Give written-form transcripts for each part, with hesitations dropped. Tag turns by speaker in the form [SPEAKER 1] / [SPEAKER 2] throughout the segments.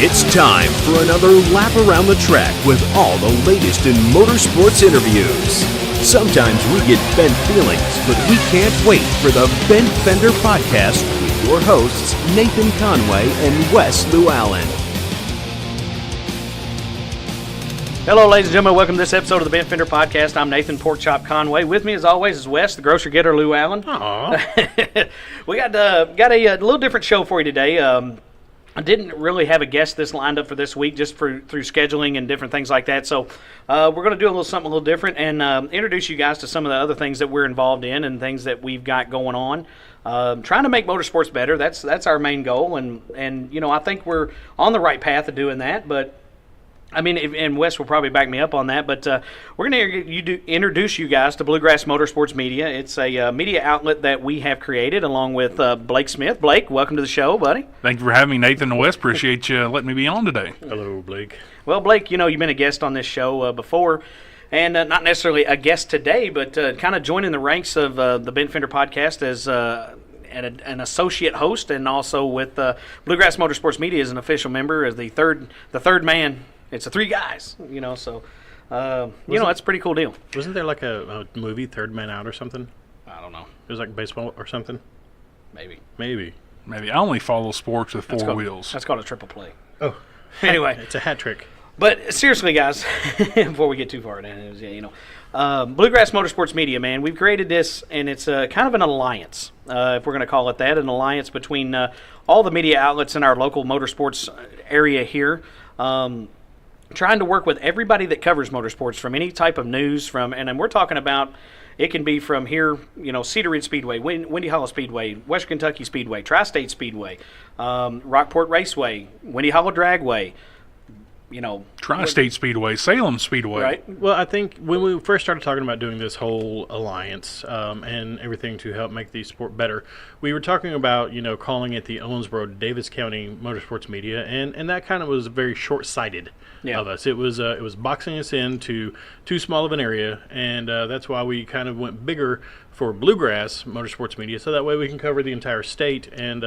[SPEAKER 1] It's time for another lap around the track with all the latest in motorsports interviews. Sometimes we get bent feelings, but we can't wait for the Bent Fender Podcast with your hosts, Nathan Conway and Wes Llewellyn.
[SPEAKER 2] Hello, ladies and gentlemen. Welcome to this episode of the Bent Fender Podcast. I'm Nathan Porkchop Conway. With me, as always, is Wes, the grocery getter, Llewellyn.
[SPEAKER 3] Aww.
[SPEAKER 2] We got a little different show for you today. I didn't really have a guest lined up for this week, just through scheduling and different things like that. So we're going to do something a little different and introduce you guys to some of the other things that we're involved in and things that we've got going on. Trying to make motorsports better. That's our main goal, and you know, I think we're on the right path of doing that. But I mean, and Wes will probably back me up on that, but we're going to introduce you guys to Bluegrass Motorsports Media. It's a media outlet that we have created along with Blake Smith. Blake, welcome to the show, buddy.
[SPEAKER 3] Thank you for having me, Nathan and Wes. Appreciate you letting me be on today.
[SPEAKER 4] Hello, Blake.
[SPEAKER 2] Well, Blake, you know, you've been a guest on this show before, and not necessarily a guest today, but kind of joining the ranks of the Bent Fender Podcast as an associate host, and also with Bluegrass Motorsports Media as an official member, as the third man. It's three guys, you know, so, that's a pretty cool deal.
[SPEAKER 4] Wasn't there like a movie, Third Man Out or something?
[SPEAKER 2] I don't know.
[SPEAKER 4] It was like baseball or something?
[SPEAKER 2] Maybe.
[SPEAKER 3] I only follow sports with four wheels.
[SPEAKER 2] That's called a triple play.
[SPEAKER 4] Oh.
[SPEAKER 2] Anyway.
[SPEAKER 4] It's a hat trick.
[SPEAKER 2] But seriously, guys, before we get too far in, Bluegrass Motorsports Media, man, we've created this, and it's kind of an alliance, if we're going to call it that, an alliance between all the media outlets in our local motorsports area here. Trying to work with everybody that covers motorsports, from any type of news, and we're talking about, it can be from here, you know, Cedar Ridge Speedway, Windy Hollow Speedway, Western Kentucky Speedway, Tri-State Speedway, Rockport Raceway, Windy Hollow Dragway, you know,
[SPEAKER 3] Tri-State Speedway, Salem Speedway.
[SPEAKER 2] Right.
[SPEAKER 4] Well, I think when we first started talking about doing this whole alliance and everything to help make the sport better, we were talking about, you know, calling it the Owensboro Davis County Motorsports Media, and that kind of was very short-sighted of us. It was boxing us into too small of an area, and that's why we kind of went bigger for Bluegrass Motorsports Media, so that way we can cover the entire state and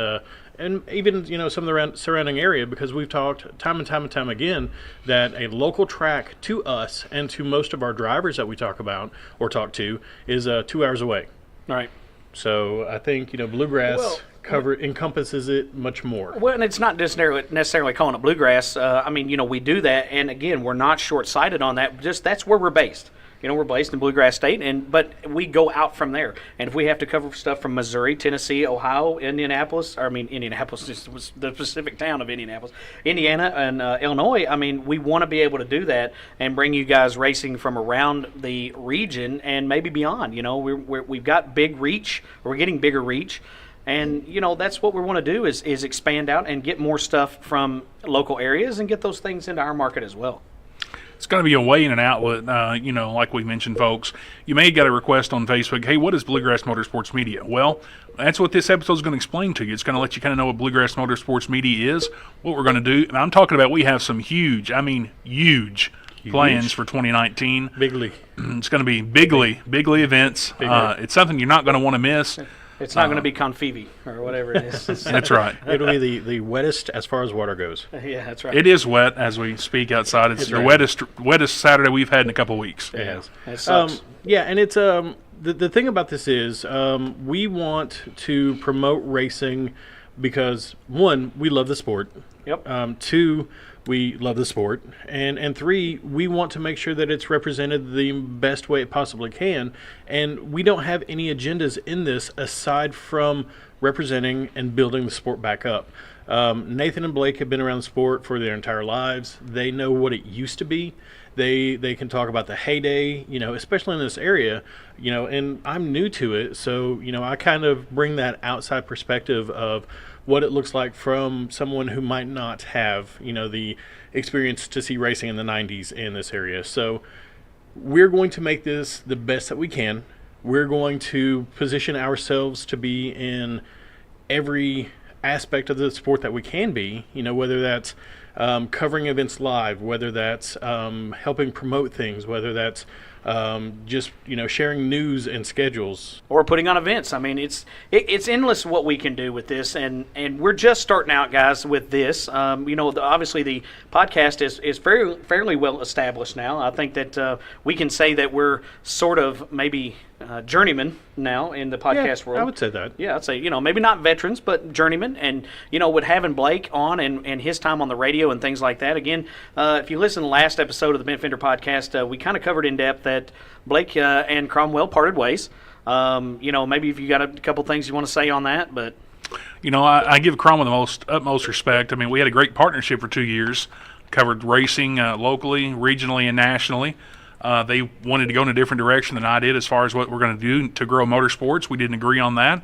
[SPEAKER 4] even, you know, some of the surrounding area, because we've talked time and time again that a local track to us and to most of our drivers that we talk about or talk to is 2 hours away.
[SPEAKER 2] All right.
[SPEAKER 4] So I think, you know, Bluegrass encompasses it much more.
[SPEAKER 2] Well, and it's not necessarily calling it Bluegrass. I mean, you know, we do that, and again, we're not short-sighted on that. Just that's where we're based. You know, we're based in Bluegrass State, but we go out from there. And if we have to cover stuff from Missouri, Tennessee, Ohio, Indianapolis is the specific town of Indianapolis, Indiana, and Illinois, I mean, we want to be able to do that and bring you guys racing from around the region and maybe beyond. You know, we've got big reach, or we're getting bigger reach. And, you know, that's what we want to do is expand out and get more stuff from local areas and get those things into our market as well.
[SPEAKER 3] It's going to be a way and an outlet, you know, like we mentioned, folks. You may get a request on Facebook, hey, what is Bluegrass Motorsports Media? Well, that's what this episode is going to explain to you. It's going to let you kind of know what Bluegrass Motorsports Media is, what we're going to do. And I'm talking about, we have some huge plans for 2019.
[SPEAKER 4] Bigly.
[SPEAKER 3] It's going to be bigly events. It's something you're not going to want to miss.
[SPEAKER 2] It's not going to be Confivi or whatever it is.
[SPEAKER 3] That's right.
[SPEAKER 4] It'll be the wettest as far as water goes.
[SPEAKER 2] Yeah, that's right.
[SPEAKER 3] It is wet as we speak outside. It's the wettest Saturday we've had in a couple of weeks.
[SPEAKER 4] It has.
[SPEAKER 2] It sucks.
[SPEAKER 4] And it's the thing about this is we want to promote racing because, one, we love the sport.
[SPEAKER 2] Yep.
[SPEAKER 4] Two, we love the sport, and three, we want to make sure that it's represented the best way it possibly can, and we don't have any agendas in this aside from representing and building the sport back up. Nathan and Blake have been around the sport for their entire lives. They know what it used to be. They can talk about the heyday, you know, especially in this area, you know, and I'm new to it, so, you know, I kind of bring that outside perspective of what it looks like from someone who might not have, you know, the experience to see racing in the 90s in this area. So we're going to make this the best that we can. We're going to position ourselves to be in every aspect of the sport that we can be, you know, whether that's covering events live, whether that's helping promote things, whether that's just sharing news and schedules,
[SPEAKER 2] or putting on events. I mean, it's endless what we can do with this, and we're just starting out, guys, with this. Obviously the podcast is fairly well established now. I think that we can say that we're sort of maybe journeyman now in the podcast world.
[SPEAKER 4] I would say that.
[SPEAKER 2] Yeah, I'd say, maybe not veterans, but journeyman. And, with having Blake on and his time on the radio and things like that. Again, if you listen to the last episode of the Bent Fender podcast, we kind of covered in depth that Blake and Cromwell parted ways. Maybe if you got a couple things you want to say on that, but...
[SPEAKER 3] I give Cromwell the utmost respect. I mean, we had a great partnership for 2 years, covered racing locally, regionally, and nationally. They wanted to go in a different direction than I did as far as what we're going to do to grow motorsports. We didn't agree on that.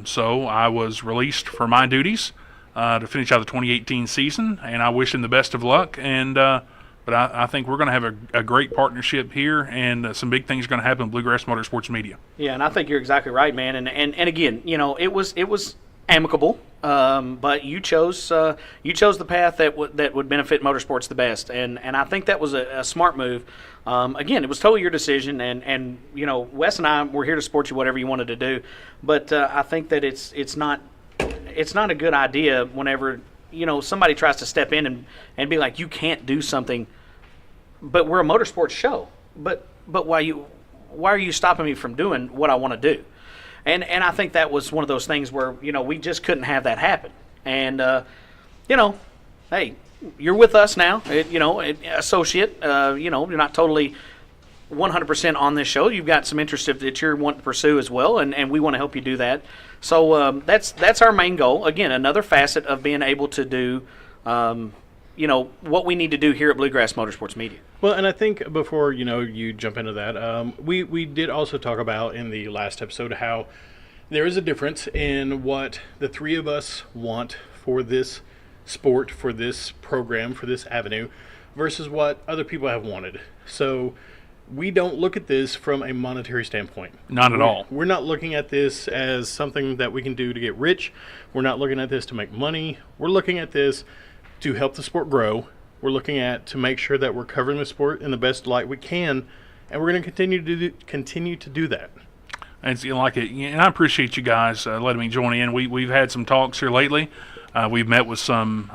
[SPEAKER 3] So I was released for my duties to finish out the 2018 season, and I wish him the best of luck. But I think we're going to have a great partnership here, and some big things are going to happen in Bluegrass Motorsports Media.
[SPEAKER 2] Yeah, and I think you're exactly right, man. And again, it was amicable, but you chose the path that would benefit motorsports the best, and I think that was a smart move. Again, it was totally your decision, and Wes and I were here to support you whatever you wanted to do, but I think that it's not a good idea whenever somebody tries to step in and be like, you can't do something, but we're a motorsports show, but why are you stopping me from doing what I want to do? And I think that was one of those things where, we just couldn't have that happen. And, hey, you're with us now, associate. You're not totally 100% on this show. You've got some interest that you're wanting to pursue as well, and we want to help you do that. So that's our main goal. Again, another facet of being able to do, what we need to do here at Bluegrass Motorsports Media.
[SPEAKER 4] Well, and I think before you jump into that, we did also talk about in the last episode how there is a difference in what the three of us want for this sport, for this program, for this avenue, versus what other people have wanted. So we don't look at this from a monetary standpoint.
[SPEAKER 3] Not at all.
[SPEAKER 4] We're not looking at this as something that we can do to get rich. We're not looking at this to make money. We're looking at this to help the sport grow. We're looking at to make sure that we're covering the sport in the best light we can, and we're going to continue to do that.
[SPEAKER 3] And and I appreciate you guys letting me join in. We've had some talks here lately. We've met with some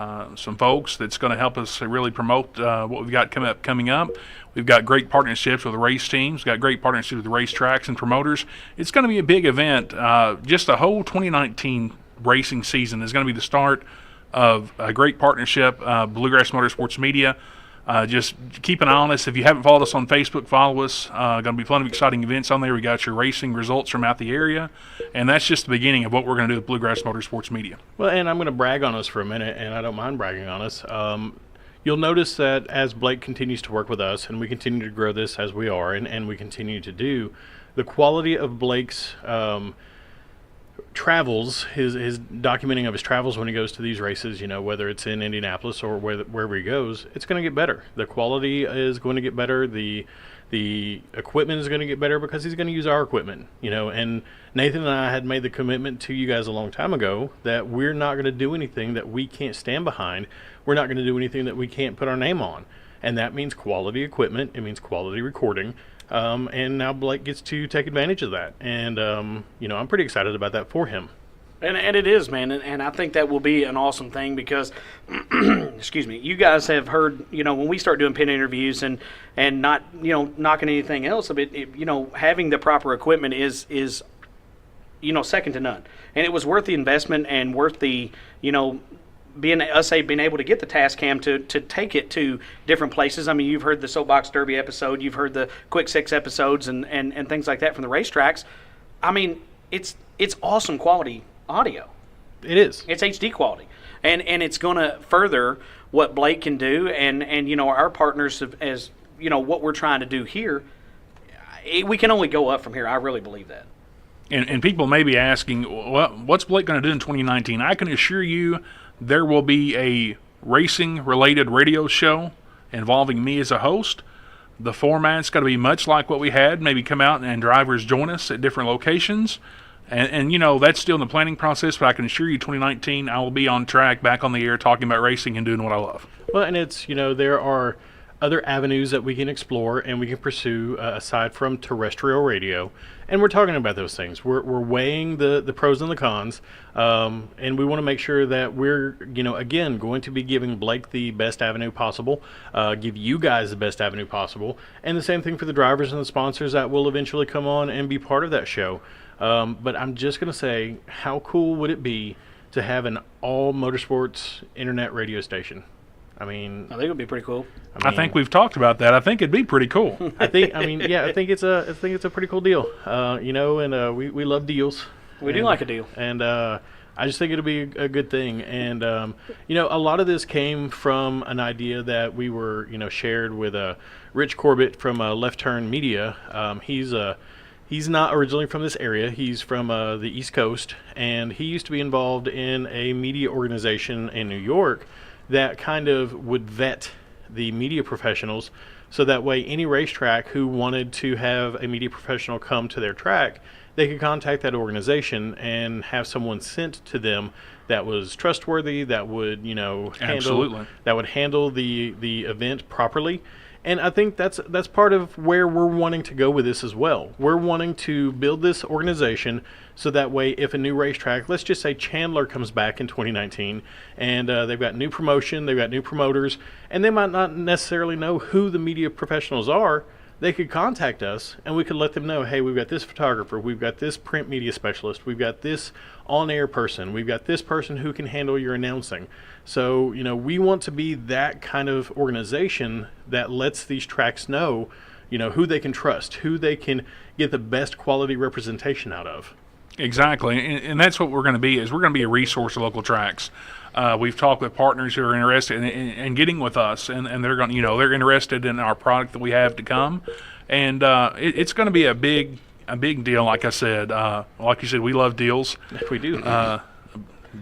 [SPEAKER 3] folks that's going to help us really promote what we've got coming up. We've got great partnerships with the race teams, got great partnerships with the racetracks and promoters. It's going to be a big event. Just the whole 2019 racing season is going to be the start of a great partnership. Bluegrass Motorsports Media. Just keep an eye on us. If you haven't followed us on Facebook, follow us. Going to be plenty of exciting events on there. We got your racing results from out the area, and that's just the beginning of what we're going to do with Bluegrass Motorsports Media.
[SPEAKER 4] Well, and I'm going to brag on us for a minute, and I don't mind bragging on us. You'll notice that as Blake continues to work with us, and we continue to grow this as we are, and we continue to do, the quality of Blake's travels, his documenting of his travels when he goes to these races, whether it's in Indianapolis or wherever he goes, it's going to get better. The quality is going to get better. The equipment is going to get better because he's going to use our equipment, and Nathan and I had made the commitment to you guys a long time ago that we're not going to do anything that we can't stand behind. We're not going to do anything that we can't put our name on, and that means quality equipment. It means quality recording. And now Blake gets to take advantage of that. And, I'm pretty excited about that for him.
[SPEAKER 2] And it is, man. And I think that will be an awesome thing because, excuse me, you guys have heard, when we start doing pin interviews and not, knocking anything else of it, having the proper equipment is second to none. And it was worth the investment and worth the, being able to get the Tascam to take it to different places. I mean, you've heard the Soapbox Derby episode, you've heard the Quick Six episodes and things like that from the racetracks. I mean, it's awesome quality audio.
[SPEAKER 4] It is.
[SPEAKER 2] It's HD quality. And it's going to further what Blake can do and our partners as, what we're trying to do here. We can only go up from here. I really believe that.
[SPEAKER 3] And people may be asking, what's Blake going to do in 2019? I can assure you there will be a racing-related radio show involving me as a host. The format's going to be much like what we had. Maybe come out and drivers join us at different locations. And that's still in the planning process, but I can assure you 2019, I will be on track, back on the air, talking about racing and doing what I love.
[SPEAKER 4] Well, and it's, there are other avenues that we can explore and we can pursue aside from terrestrial radio. And we're talking about those things. We're weighing the pros and the cons. And we want to make sure that we're, again, going to be giving Blake the best avenue possible, give you guys the best avenue possible. And the same thing for the drivers and the sponsors that will eventually come on and be part of that show. But I'm just going to say, how cool would it be to have an all motorsports internet radio station? I think
[SPEAKER 2] it would be pretty cool.
[SPEAKER 3] I think we've talked about that. I think it'd be pretty cool.
[SPEAKER 4] I think it's a pretty cool deal. And we love deals.
[SPEAKER 2] We do like a deal.
[SPEAKER 4] And I just think it'll be a good thing. And a lot of this came from an idea that we were shared with Rich Corbett from Left Turn Media. He's not originally from this area. He's from the East Coast, and he used to be involved in a media organization in New York that kind of would vet the media professionals, so that way any racetrack who wanted to have a media professional come to their track, they could contact that organization and have someone sent to them that was trustworthy, that would handle the event properly. And I think that's part of where we're wanting to go with this as well. We're wanting to build this organization so that way if a new racetrack, let's just say Chandler comes back in 2019, and they've got new promotion, they've got new promoters, and they might not necessarily know who the media professionals are, they could contact us and we could let them know, hey, we've got this photographer, we've got this print media specialist, we've got this on-air person, we've got this person who can handle your announcing. So, we want to be that kind of organization that lets these tracks know, who they can trust, who they can get the best quality representation out of.
[SPEAKER 3] Exactly, and that's what we're going to be. We're going to be a resource to local tracks. We've talked with partners who are interested in getting with us, and they're going, they're interested in our product that we have to come, and it's going to be a big deal. Like I said, like you said, we love deals.
[SPEAKER 4] We do.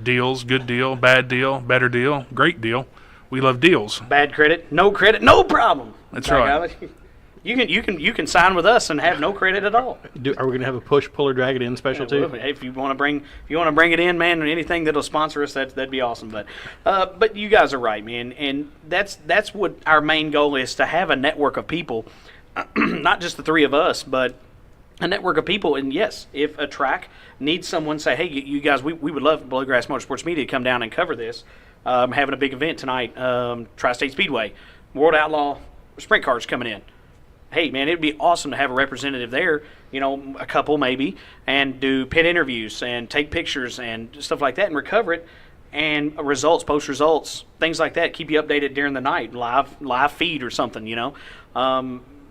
[SPEAKER 3] Deals, good deal, bad deal, better deal, great deal. We love deals.
[SPEAKER 2] Bad credit, no problem.
[SPEAKER 3] That's right.
[SPEAKER 2] You can sign with us and have no credit at all.
[SPEAKER 4] Are we going to have a push, pull, or drag it in special too?
[SPEAKER 2] Hey, if you want to bring it in, man, or anything that'll sponsor us, that'd be awesome. But you guys are right, man, and that's what our main goal is, to have a network of people, not just the three of us, but a network of people. And yes, if a track needs someone, say, hey, you guys, we would love Bluegrass Motorsports Media to come down and cover this. Having a big event tonight, Tri-State Speedway, World Outlaw Sprint Cars coming in. Hey, man, it'd be awesome to have a representative there, a couple maybe, and do pit interviews and take pictures and stuff like that and recover it, and results, post results, things like that, keep you updated during the night, live feed or something,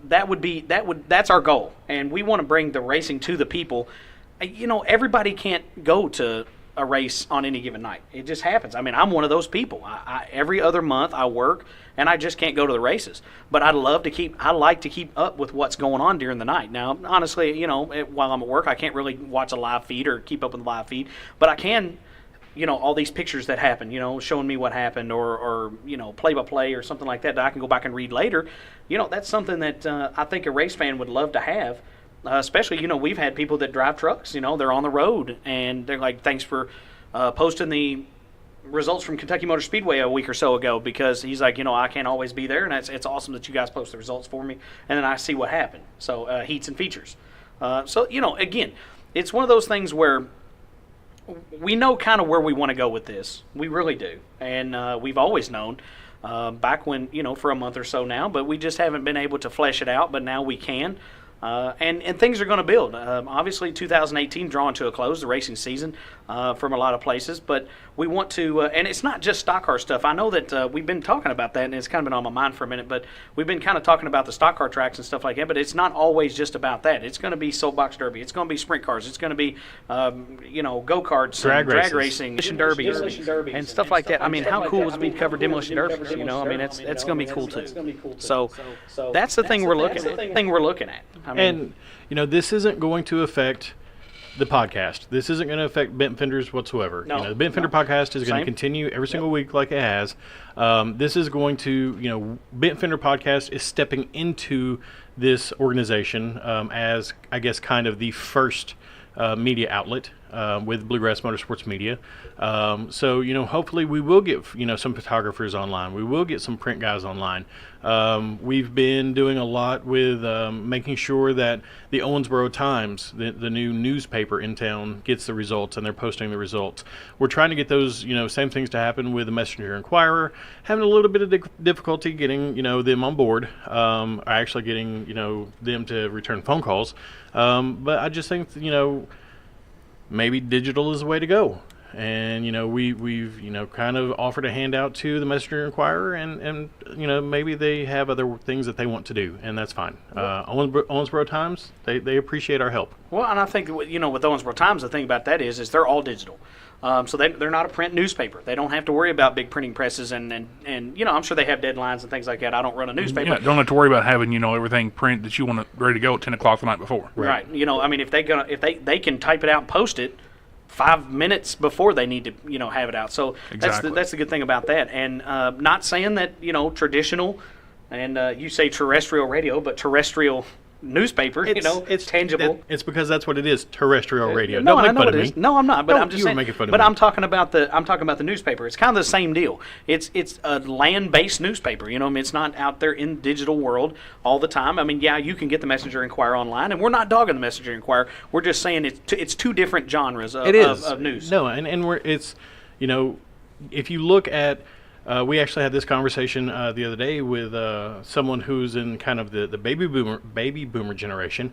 [SPEAKER 2] That's our goal, and we want to bring the racing to the people. Everybody can't go to a race on any given night. It just happens. I'm one of those people. I every other month I work, and I just can't go to the races. But I like to keep up with what's going on during the night. Now, honestly, while I'm at work, I can't really watch a live feed or keep up with the live feed, but I can, all these pictures that happen, showing me what happened, or play-by-play or something like that I can go back and read later. That's something that I think a race fan would love to have. Especially, we've had people that drive trucks, they're on the road, and they're like, thanks for posting the results from Kentucky Motor Speedway a week or so ago, because he's like, I can't always be there, and it's awesome that you guys post the results for me, and then I see what happened. So heats and features. Again, it's one of those things where we know kind of where we want to go with this. We really do, and we've always known. Back when, for a month or so now, but we just haven't been able to flesh it out, but now we can. And things are going to build. Obviously, 2018 drawing to a close, the racing season from a lot of places. But we want to, and it's not just stock car stuff. I know that we've been talking about that, and it's kind of been on my mind for a minute. But we've been kind of talking about the stock car tracks and stuff like that. But it's not always just about that. It's going to be soapbox derby. It's going to be sprint cars. It's going to be, go-karts,
[SPEAKER 4] drag
[SPEAKER 2] racing, demolition derbies, and stuff like that. How cool would it be to cover demolition derbies? That's going to be cool too. So that's the thing we're looking at.
[SPEAKER 4] This isn't going to affect the podcast. This isn't going to affect Bent Fenders whatsoever.
[SPEAKER 2] No.
[SPEAKER 4] The Bent Fender podcast is going to continue every single week like it has. This is going to, Bent Fender podcast is stepping into this organization as, I guess, kind of the first media outlet with Bluegrass Motorsports Media. So, hopefully we will get, some photographers online. We will get some print guys online. We've been doing a lot with making sure that the Owensboro Times, the new newspaper in town, gets the results, and they're posting the results. We're trying to get those, same things to happen with the Messenger Inquirer. Having a little bit of difficulty getting, them on board, actually getting, them to return phone calls. But I just think, maybe digital is the way to go. And, we've kind of offered a handout to the Messenger Inquirer, and maybe they have other things that they want to do, and that's fine. Owensboro Times, they appreciate our help.
[SPEAKER 2] Well, and I think, with Owensboro Times, the thing about that is they're all digital. So they're not a print newspaper. They don't have to worry about big printing presses, and I'm sure they have deadlines and things like that. I don't run a newspaper.
[SPEAKER 3] Yeah, don't have to worry about having everything print that you want ready to go at 10 o'clock the night before.
[SPEAKER 2] Right. If they can type it out and post it 5 minutes before they need to have it out. So
[SPEAKER 3] exactly.
[SPEAKER 2] that's the good thing about that. And not saying that traditional and you say terrestrial radio, but terrestrial newspaper, it's tangible.
[SPEAKER 4] It's because that's what it is, terrestrial radio.
[SPEAKER 2] No,
[SPEAKER 4] Don't
[SPEAKER 2] I
[SPEAKER 4] make
[SPEAKER 2] know
[SPEAKER 4] fun
[SPEAKER 2] it
[SPEAKER 4] of
[SPEAKER 2] is.
[SPEAKER 4] me.
[SPEAKER 2] No, I'm not. But
[SPEAKER 4] No,
[SPEAKER 2] I'm just
[SPEAKER 4] you were
[SPEAKER 2] saying.
[SPEAKER 4] making fun of
[SPEAKER 2] but
[SPEAKER 4] me.
[SPEAKER 2] I'm talking about the newspaper. It's kind of the same deal. It's a land-based newspaper. It's not out there in the digital world all the time. You can get the Messenger Inquirer online, and we're not dogging the Messenger Inquirer. We're just saying it's two different genres of news.
[SPEAKER 4] No, and if you look at. We actually had this conversation the other day with someone who's in kind of the baby boomer generation.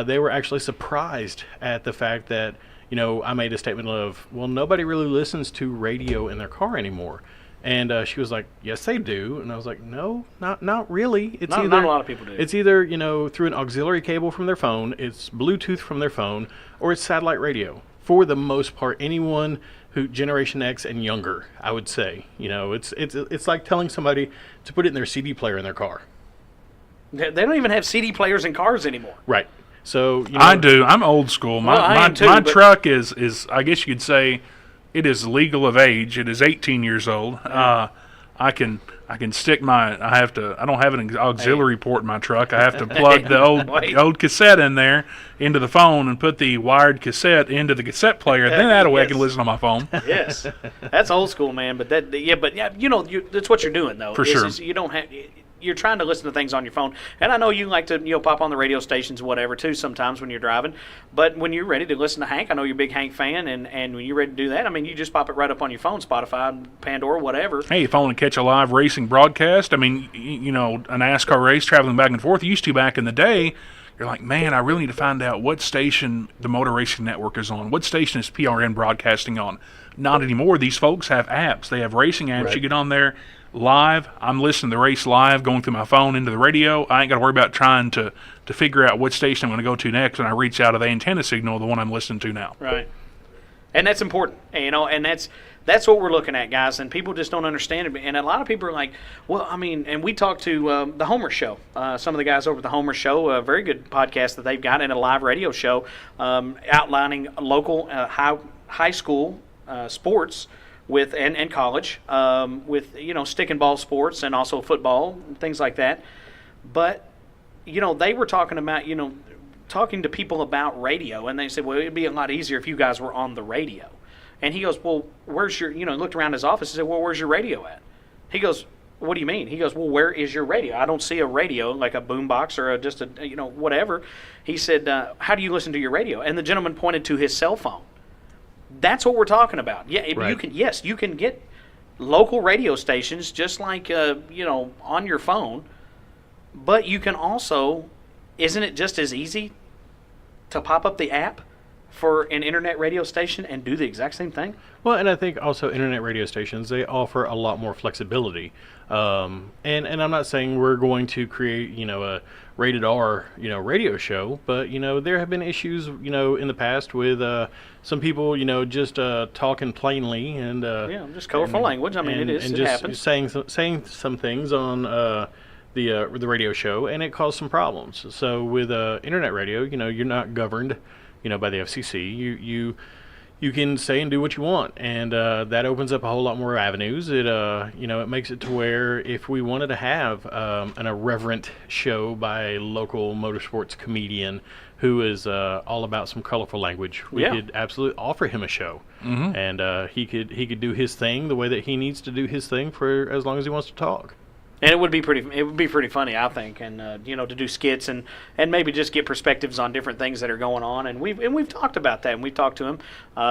[SPEAKER 4] They were actually surprised at the fact that I made a statement of, well, nobody really listens to radio in their car anymore. And she was like, yes, they do. And I was like, no, not really. It's
[SPEAKER 2] not a lot of people do.
[SPEAKER 4] It's either through an auxiliary cable from their phone, it's Bluetooth from their phone, or it's satellite radio. For the most part, anyone who Generation X and younger, I would say, it's like telling somebody to put it in their CD player in their car.
[SPEAKER 2] They don't even have CD players in cars anymore.
[SPEAKER 4] Right. So
[SPEAKER 3] I do. I'm old school. My truck is I guess you could say it is legal of age. It is 18 years old. I can stick I don't have an auxiliary port in my truck. I have to plug the old cassette in there into the phone and put the wired cassette into the cassette player. Then that way I can listen on my phone.
[SPEAKER 2] Yes, that's old school, man. But that's what you're doing though.
[SPEAKER 3] For sure.
[SPEAKER 2] You don't have. You're trying to listen to things on your phone, and I know you like to pop on the radio stations, whatever, too, sometimes when you're driving. But when you're ready to listen to Hank, I know you're a big Hank fan, and when you're ready to do that, you just pop it right up on your phone, Spotify, Pandora, whatever.
[SPEAKER 3] Hey, if I want to catch a live racing broadcast, a NASCAR race traveling back and forth, used to back in the day. You're like, man, I really need to find out what station the Motor Racing Network is on. What station is PRN broadcasting on? Not anymore. These folks have apps. They have racing apps. Right. You get on there live. I'm listening to the race live, going through my phone into the radio. I ain't got to worry about trying to figure out what station I'm going to go to next when I reach out of the antenna signal, the one I'm listening to now.
[SPEAKER 2] Right. And that's important, and that's what we're looking at, guys, and people just don't understand it. And a lot of people are like, well, and we talked to the Homer Show, some of the guys over at the Homer Show, a very good podcast that they've got, and a live radio show outlining local high school sports with and college with stick and ball sports and also football and things like that. But they were talking about talking to people about radio, and they said, well, it'd be a lot easier if you guys were on the radio. And he goes, well, where's your, looked around his office and said, well, where's your radio at? He goes, what do you mean? He goes, well, where is your radio? I don't see a radio, like a boombox or just a, whatever. He said, how do you listen to your radio? And the gentleman pointed to his cell phone. That's what we're talking about. Yeah, right. You can get local radio stations just like, on your phone, but you can also, isn't it just as easy to pop up the app for an internet radio station and do the exact same thing?
[SPEAKER 4] Well, and I think also internet radio stations, they offer a lot more flexibility. And I'm not saying we're going to create, a rated R, radio show, but, there have been issues, in the past with some people, just talking plainly and
[SPEAKER 2] just colorful language. It happens.
[SPEAKER 4] Saying some things on the radio show, and it caused some problems. So with internet radio, you're not governed, by the FCC. you can say and do what you want, and that opens up a whole lot more avenues. It it makes it to where if we wanted to have an irreverent show by a local motorsports comedian who is all about some colorful language, we could absolutely offer him a show, and he could do his thing the way that he needs to do his thing for as long as he wants to talk.
[SPEAKER 2] And it would be pretty funny, I think, and to do skits and maybe just get perspectives on different things that are going on. And we've talked about that, and we've talked to him,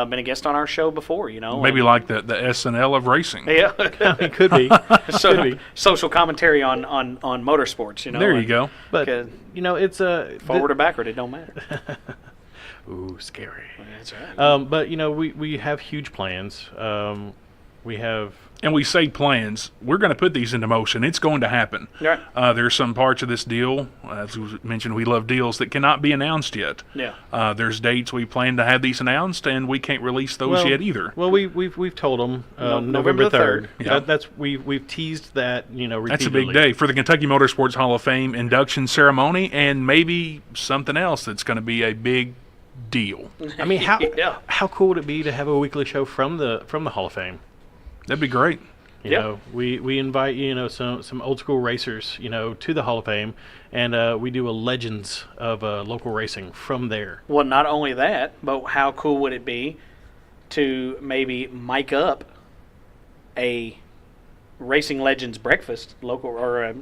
[SPEAKER 2] been a guest on our show before,
[SPEAKER 3] Maybe like the SNL of racing.
[SPEAKER 2] Yeah,
[SPEAKER 4] it could be.
[SPEAKER 2] Could be. Social commentary on motorsports,
[SPEAKER 3] There you go.
[SPEAKER 4] But it's
[SPEAKER 2] forward or backward, it don't matter.
[SPEAKER 4] Ooh, scary.
[SPEAKER 2] That's right.
[SPEAKER 4] But we have huge plans.
[SPEAKER 3] And we say plans. We're going to put these into motion. It's going to happen.
[SPEAKER 2] Right.
[SPEAKER 3] There's some parts of this deal, as we mentioned, we love deals that cannot be announced yet.
[SPEAKER 2] Yeah.
[SPEAKER 3] There's dates we plan to have these announced, and we can't release those yet either.
[SPEAKER 4] Well, we've told them November 3rd. Yeah. We've teased that repeatedly.
[SPEAKER 3] That's a big day for the Kentucky Motorsports Hall of Fame induction ceremony, and maybe something else that's going to be a big deal.
[SPEAKER 4] I mean, how cool would it be to have a weekly show from the Hall of Fame?
[SPEAKER 3] That'd be great.
[SPEAKER 4] You know, we invite some old school racers to the Hall of Fame, and we do a legends of local racing from there.
[SPEAKER 2] Well, not only that, but how cool would it be to maybe mic up a racing legends breakfast, local or a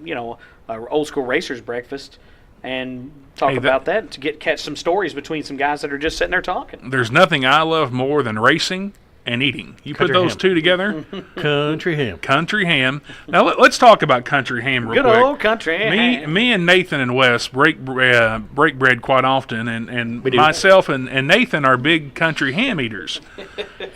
[SPEAKER 2] old school racers breakfast, and talk about that to catch some stories between some guys that are just sitting there talking.
[SPEAKER 3] There's nothing I love more than racing and eating. You
[SPEAKER 4] Country
[SPEAKER 3] put those
[SPEAKER 4] ham.
[SPEAKER 3] two together.
[SPEAKER 4] Country ham.
[SPEAKER 3] Country ham. Now let's talk about country ham real
[SPEAKER 2] Good
[SPEAKER 3] quick.
[SPEAKER 2] old country ham.
[SPEAKER 3] Me and Nathan and Wes break bread quite often, and
[SPEAKER 4] We do.
[SPEAKER 3] myself and Nathan are big country ham eaters.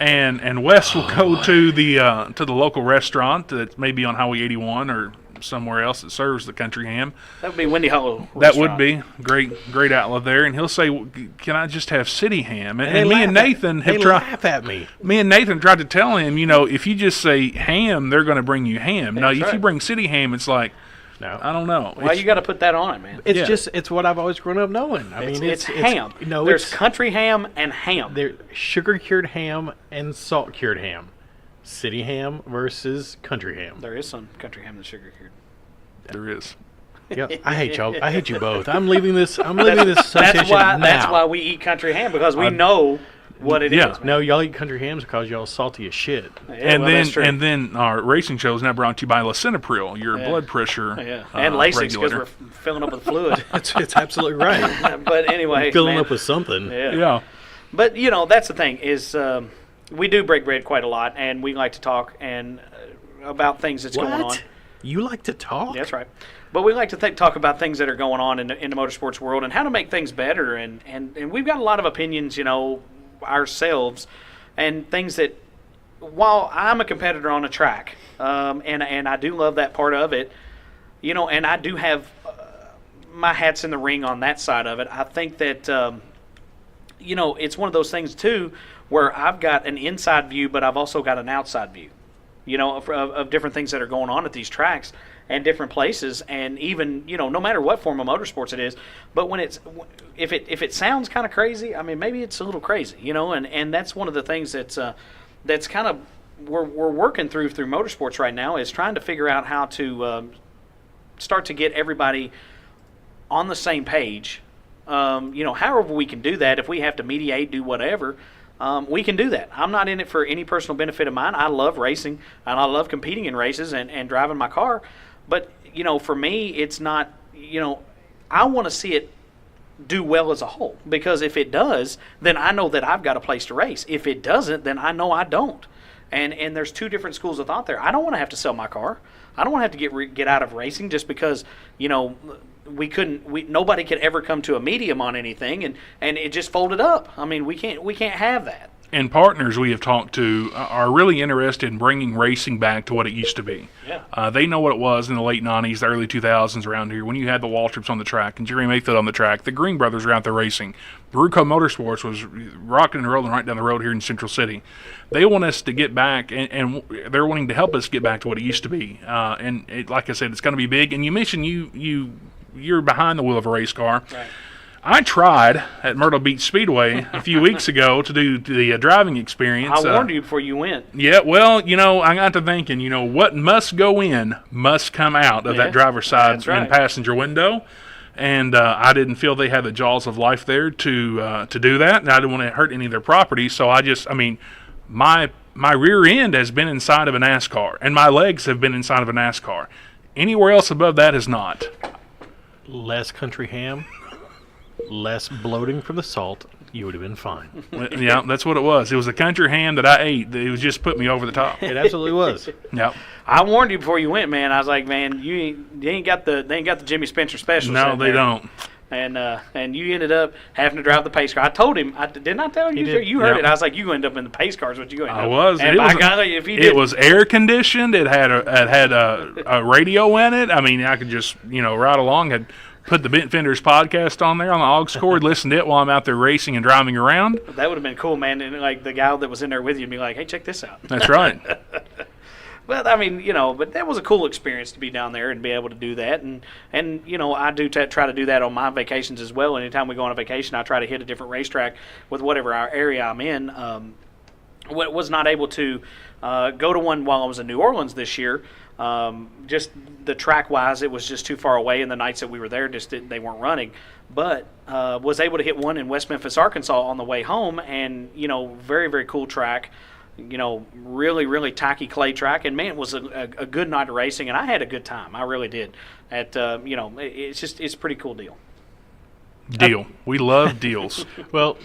[SPEAKER 3] and Wes will go to the local restaurant that's maybe on Highway 81 or somewhere else that serves the country ham.
[SPEAKER 2] That would be Windy Hollow
[SPEAKER 3] That
[SPEAKER 2] Restaurant.
[SPEAKER 3] would be great outlet there, and he'll say, well, "Can I just have city ham?" And
[SPEAKER 4] They
[SPEAKER 3] me and
[SPEAKER 4] laugh at-
[SPEAKER 3] Nathan
[SPEAKER 4] they
[SPEAKER 3] have tried.
[SPEAKER 4] laugh at me.
[SPEAKER 3] Me and Nathan tried to tell him, if you just say ham, they're going to bring you ham. Now,
[SPEAKER 2] That's
[SPEAKER 3] if you
[SPEAKER 2] right.
[SPEAKER 3] bring city ham, it's like,
[SPEAKER 4] No.
[SPEAKER 3] I don't know.
[SPEAKER 2] Why you got to put that on it, man?
[SPEAKER 4] It's what I've always grown up knowing. I mean,
[SPEAKER 2] It's ham.
[SPEAKER 4] No,
[SPEAKER 2] There's
[SPEAKER 4] it's
[SPEAKER 2] country ham and ham.
[SPEAKER 4] There's sugar cured ham and salt cured ham. City ham versus country ham.
[SPEAKER 2] There is some country ham that's sugar cured.
[SPEAKER 3] There is.
[SPEAKER 4] Yeah, I hate y'all. I hate you both. I'm leaving this association now.
[SPEAKER 2] That's why we eat country ham, because we know what it is.
[SPEAKER 3] yeah.
[SPEAKER 2] Man.
[SPEAKER 4] No, y'all eat country hams because y'all salty as shit.
[SPEAKER 2] Yeah, well, that's true.
[SPEAKER 3] and then our racing show is now brought to you by Lisinopril, your blood pressure
[SPEAKER 2] and Lasix, because
[SPEAKER 3] regulator.
[SPEAKER 2] we're filling up with fluid.
[SPEAKER 4] It's absolutely right.
[SPEAKER 2] But anyway,
[SPEAKER 4] Filling
[SPEAKER 2] man,
[SPEAKER 4] up with something.
[SPEAKER 3] Yeah.
[SPEAKER 2] But that's the thing is we do break bread quite a lot, and we like to talk and about things that's going on.
[SPEAKER 4] What? You like to talk?
[SPEAKER 2] That's right. But we like to talk about things that are going on in the motorsports world and how to make things better. And we've got a lot of opinions, ourselves, and things that, while I'm a competitor on a track, and I do love that part of it, and I do have my hat's in the ring on that side of it. I think that, it's one of those things, too, where I've got an inside view, but I've also got an outside view, of different things that are going on at these tracks and different places, and even no matter what form of motorsports it is, but when if it sounds kind of crazy, I mean maybe it's a little crazy, and that's one of the things that's kind of we're working through motorsports right now, is trying to figure out how to start to get everybody on the same page. However we can do that, if we have to mediate, do whatever. We can do that. I'm not in it for any personal benefit of mine. I love racing, and I love competing in races and driving my car. But, for me, it's not, I want to see it do well as a whole. Because if it does, then I know that I've got a place to race. If it doesn't, then I know I don't. And there's two different schools of thought there. I don't want to have to sell my car. I don't want to have to get out of racing just because, nobody could ever come to a medium on anything, and it just folded up. I mean, we can't have that.
[SPEAKER 3] And partners we have talked to are really interested in bringing racing back to what it used to be.
[SPEAKER 2] Yeah.
[SPEAKER 3] They know what it was in the late 90s, the early 2000s around here, when you had the Waltrips on the track and Jerry Mayfield on the track. The Green brothers were out there racing. Baruco Motorsports was rocking and rolling right down the road here in Central City. They want us to get back, and they're wanting to help us get back to what it used to be. Like I said, it's going to be big. And you mentioned you're behind the wheel of a race car.
[SPEAKER 2] Right.
[SPEAKER 3] I tried at Myrtle Beach Speedway a few weeks ago to do the driving experience.
[SPEAKER 2] I warned you before you went.
[SPEAKER 3] Yeah, well, I got to thinking, what must go in must come out of that driver's side
[SPEAKER 2] that's right.
[SPEAKER 3] and passenger window. And I didn't feel they had the jaws of life there to do that, and I didn't want to hurt any of their property. So my rear end has been inside of a NASCAR, and my legs have been inside of a NASCAR. Anywhere else above that is not.
[SPEAKER 4] Less country ham, less bloating from the salt, you would have been fine.
[SPEAKER 3] Yeah, that's what it was. It was the country ham that I ate. It was just put me over the top.
[SPEAKER 4] It absolutely was.
[SPEAKER 3] Yep.
[SPEAKER 2] I warned you before you went, man. I was like, man, they ain't got the Jimmy Spencer special.
[SPEAKER 3] No, they don't.
[SPEAKER 2] And you ended up having to drive the pace car. I told him, didn't I tell you? You heard it. I was like, you end up in the pace cars. What you going to
[SPEAKER 3] I was.
[SPEAKER 2] And
[SPEAKER 3] it was air conditioned. It had a radio in it. I mean, I could just ride along. Had put the Bent Fenders podcast on there on the aux cord, listen to it while I'm out there racing and driving around.
[SPEAKER 2] That would have been cool, man. And like the guy that was in there with you would be like, hey, check this out.
[SPEAKER 3] That's right.
[SPEAKER 2] But I mean, but that was a cool experience to be down there and be able to do that. And I do try to do that on my vacations as well. Anytime we go on a vacation, I try to hit a different racetrack with whatever our area I'm in. Was not able to go to one while I was in New Orleans this year. Just the track-wise, it was just too far away, and the nights that we were there they weren't running. But was able to hit one in West Memphis, Arkansas on the way home, and very, very cool track. Really, really tacky clay track, and man, it was a good night of racing, and I had a good time. I really did. It's a pretty cool deal.
[SPEAKER 3] We love deals.
[SPEAKER 4] Well,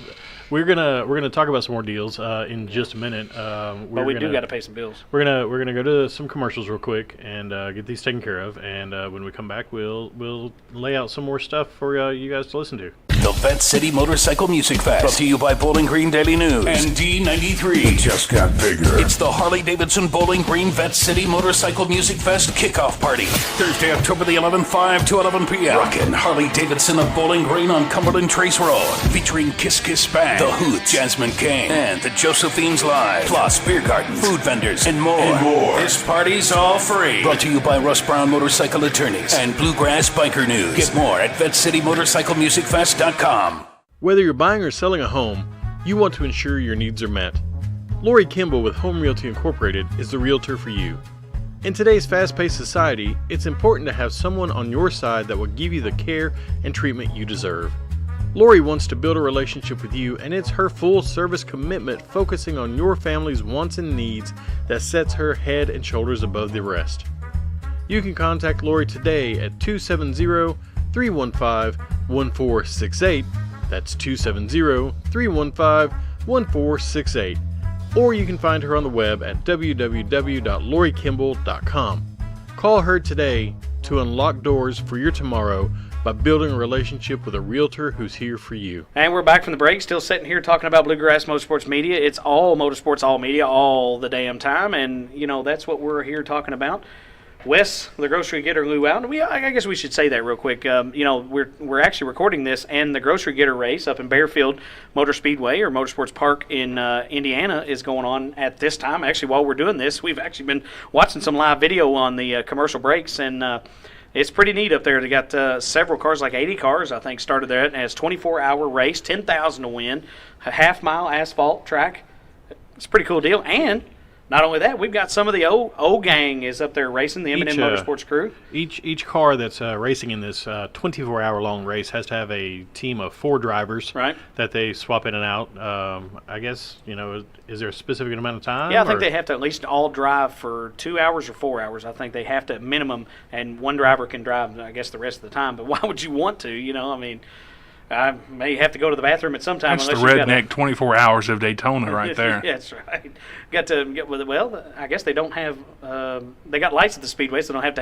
[SPEAKER 4] we're gonna talk about some more deals in just a minute.
[SPEAKER 2] But we do got to pay some bills.
[SPEAKER 4] We're gonna go to some commercials real quick and get these taken care of, and when we come back, we'll lay out some more stuff for you guys to listen to.
[SPEAKER 5] The Vet City Motorcycle Music Fest, brought to you by Bowling Green Daily News and D93.
[SPEAKER 6] It just got bigger.
[SPEAKER 5] It's the Harley-Davidson Bowling Green Vet City Motorcycle Music Fest kickoff party. Thursday, October the 11th, 5 to 11 p.m. Rockin' Harley-Davidson of Bowling Green on Cumberland Trace Road. Featuring Kiss Kiss Bang, The Hoots, Jasmine Kane, and the Josephines Live. Plus beer gardens, food vendors, and more. This party's all free. Brought to you by Russ Brown Motorcycle Attorneys and Bluegrass Biker News. Get more at VetCityMotorcycleMusicFest.com.
[SPEAKER 4] Whether you're buying or selling a home, you want to ensure your needs are met. Lori Kimball with Home Realty Incorporated is the realtor for you. In today's fast-paced society, it's important to have someone on your side that will give you the care and treatment you deserve. Lori wants to build a relationship with you, and it's her full-service commitment focusing on your family's wants and needs that sets her head and shoulders above the rest. You can contact Lori today at 270-315-1468. That's 270-315-1468. Or you can find her on the web at www.lorikimball.com. Call her today to unlock doors for your tomorrow by building a relationship with a realtor who's here for you.
[SPEAKER 2] And we're back from the break, still sitting here talking about Bluegrass Motorsports Media. It's all motorsports, all media, all the damn time, and that's what we're here talking about. Wes, the grocery getter, Lou out. I guess we should say that real quick. We're actually recording this, and the grocery getter race up in Bearfield Motor Speedway or Motorsports Park in Indiana is going on at this time. Actually, while we're doing this, we've actually been watching some live video on the commercial breaks, and it's pretty neat up there. They got several cars, like 80 cars, I think, started there. It has a 24-hour race, $10,000 to win, a half-mile asphalt track. It's a pretty cool deal, and not only that, we've got some of the O gang is up there racing, the M&M Motorsports crew.
[SPEAKER 4] Each car that's racing in this 24-hour-long race has to have a team of 4 drivers that they swap in and out. I guess, is there a specific amount of time?
[SPEAKER 2] Yeah, I think they have to at least all drive for 2 hours or 4 hours. I think they have to minimum, and one driver can drive, I guess, the rest of the time. But why would you want to, I may have to go to the bathroom at some time.
[SPEAKER 3] That's the redneck 24 hours of Daytona right there.
[SPEAKER 2] That's right. Got to get with it. Well, I guess they don't have. They got lights at the speedway, so they don't have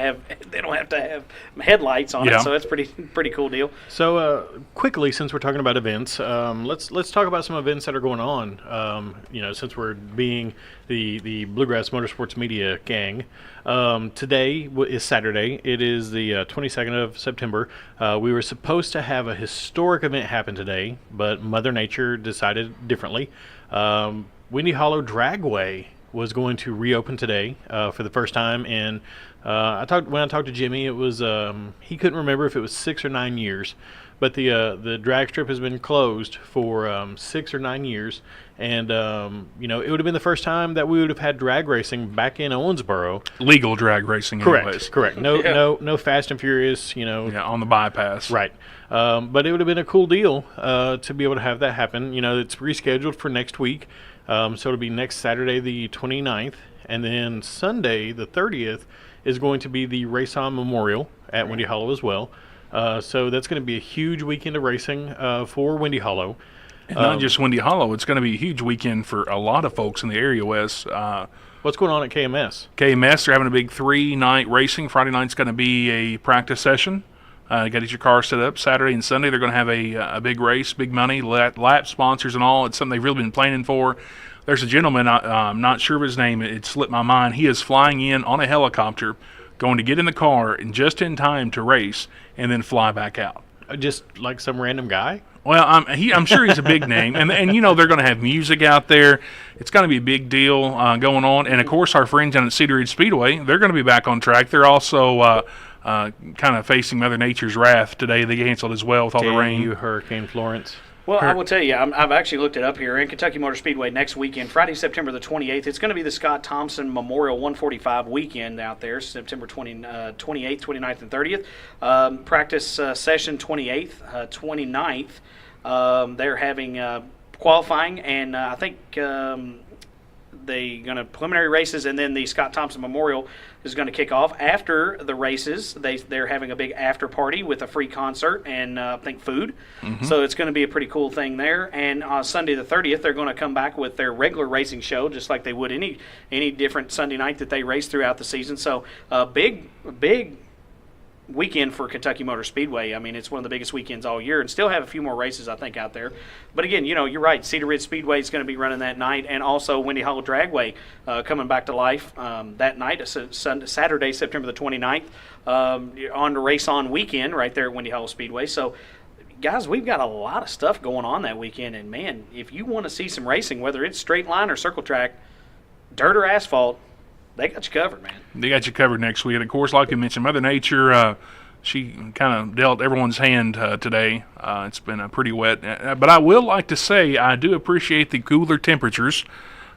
[SPEAKER 2] to have headlights on it. So it's pretty cool deal.
[SPEAKER 4] So quickly, since we're talking about events, let's talk about some events that are going on. Since we're being the Bluegrass Motorsports Media gang. Today is Saturday. It is the 22nd of September. We were supposed to have a historic event happen today, but Mother Nature decided differently. Windy Hollow Dragway was going to reopen today for the first time. And when I talked to Jimmy, it was he couldn't remember if it was 6 or 9 years, but the drag strip has been closed for 6 or 9 years. And it would have been the first time that we would have had drag racing back in Owensboro.
[SPEAKER 3] Legal drag racing, anyways.
[SPEAKER 4] Correct. No Fast and Furious.
[SPEAKER 3] On the bypass.
[SPEAKER 4] Right. But it would have been a cool deal to be able to have that happen. It's rescheduled for next week. So it'll be next Saturday, the 29th. And then Sunday, the 30th, is going to be the Race On Memorial at Windy Hollow as well. So that's going to be a huge weekend of racing for Windy Hollow.
[SPEAKER 3] And not just Windy Hollow. It's going to be a huge weekend for a lot of folks in the area, Wes.
[SPEAKER 4] What's going on at KMS?
[SPEAKER 3] KMS, they're having a big 3-night racing. Friday night's going to be a practice session. You got to get your car set up. Saturday and Sunday, they're going to have a big race, big money, lap sponsors and all. It's something they've really been planning for. There's a gentleman, I'm not sure of his name. It slipped my mind. He is flying in on a helicopter, going to get in the car and just in time to race and then fly back out.
[SPEAKER 4] Just like some random guy?
[SPEAKER 3] Well, I'm sure he's a big name, and they're going to have music out there. It's going to be a big deal going on, and of course our friends down at Cedar Ridge Speedway, they're going to be back on track. They're also kind of facing Mother Nature's wrath today. They canceled as well with all the rain.
[SPEAKER 4] Hurricane Florence.
[SPEAKER 2] Well, I will tell you, I've actually looked it up here. In Kentucky Motor Speedway next weekend, Friday, September the 28th, it's going to be the Scott Thompson Memorial 145 weekend out there, September 28th, 29th, and 30th. Practice session 28th, 29th. They're having qualifying, and I think they're going to preliminary races, and then the Scott Thompson Memorial is going to kick off. After the races, they're having a big after party with a free concert and I think food. Mm-hmm. So it's going to be a pretty cool thing there. And on Sunday the 30th, they're going to come back with their regular racing show, just like they would any different Sunday night that they race throughout the season. So big weekend for Kentucky Motor Speedway. I mean, it's one of the biggest weekends all year, and still have a few more races, I think, out there. But again, you're right. Cedar Ridge Speedway is going to be running that night, and also Windy Hollow Dragway coming back to life that night, Saturday, September the 29th, on the Race On weekend right there at Windy Hollow Speedway. So, guys, we've got a lot of stuff going on that weekend, and man, if you want to see some racing, whether it's straight line or circle track, dirt or asphalt, they got you covered, man.
[SPEAKER 3] They got you covered next week. And, of course, like you mentioned, Mother Nature, she kind of dealt everyone's hand today. It's been pretty wet. But I will like to say I do appreciate the cooler temperatures.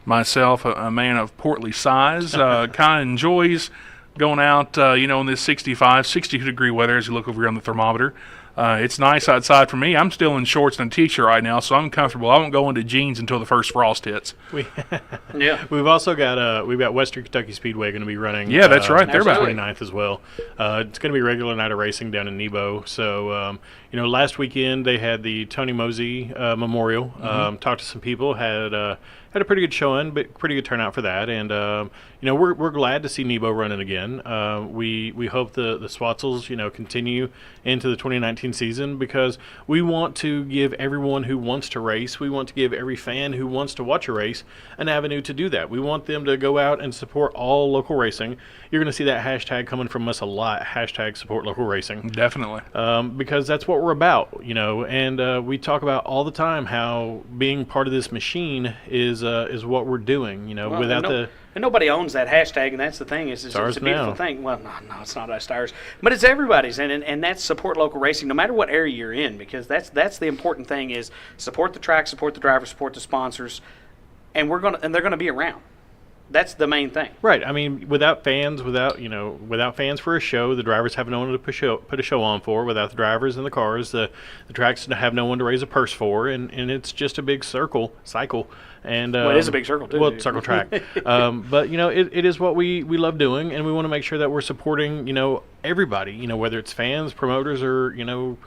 [SPEAKER 3] Myself, a man of portly size, kind of enjoys going out, in this 65, 62-degree weather as you look over here on the thermometer. It's nice outside for me. I'm still in shorts and a T-shirt right now, so I'm comfortable. I won't go into jeans until the first frost hits.
[SPEAKER 4] We've also got Western Kentucky Speedway going to be running.
[SPEAKER 3] Yeah, that's right. They're
[SPEAKER 4] about 29th as well. It's going to be a regular night of racing down in Nebo. So, last weekend they had the Tony Mosey Memorial. Talked to some people, had a pretty good showing, but pretty good turnout for that. And we're glad to see Nebo running again. We hope the Swatzels continue into the 2019 season, because we want to give everyone who wants to race, we want to give every fan who wants to watch a race an avenue to do that. We want them to go out and support all local racing. You're going to see that hashtag coming from us a lot, hashtag support local racing.
[SPEAKER 3] Definitely.
[SPEAKER 4] Because that's what we're about, and we talk about all the time how being part of this machine is what we're doing,
[SPEAKER 2] and nobody owns that hashtag, and that's the thing. It's a beautiful thing. Well, no, it's not ours, but it's everybody's, and that's support local racing, no matter what area you're in, because that's the important thing is support the track, support the drivers, support the sponsors, and they're gonna be around. That's the main thing.
[SPEAKER 4] Right. I mean, without fans for a show, the drivers have no one to put a show on for. Without the drivers and the cars, the tracks have no one to raise a purse for, and it's just a big cycle. And
[SPEAKER 2] it is a big circle too.
[SPEAKER 4] Well, circle track. But it is what we love doing, and we want to make sure that we're supporting everybody. Whether it's fans, promoters, or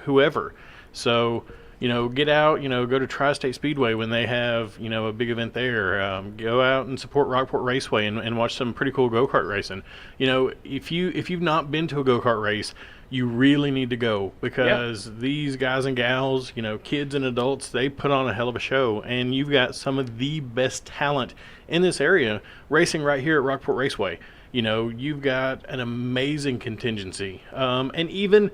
[SPEAKER 4] whoever. So. Get out, go to Tri-State Speedway when they have, a big event there. Go out and support Rockport Raceway and watch some pretty cool go-kart racing. If you've not been to a go-kart race, you really need to go, because these guys and gals, kids and adults, they put on a hell of a show, and you've got some of the best talent in this area racing right here at Rockport Raceway. You've got an amazing contingency. And even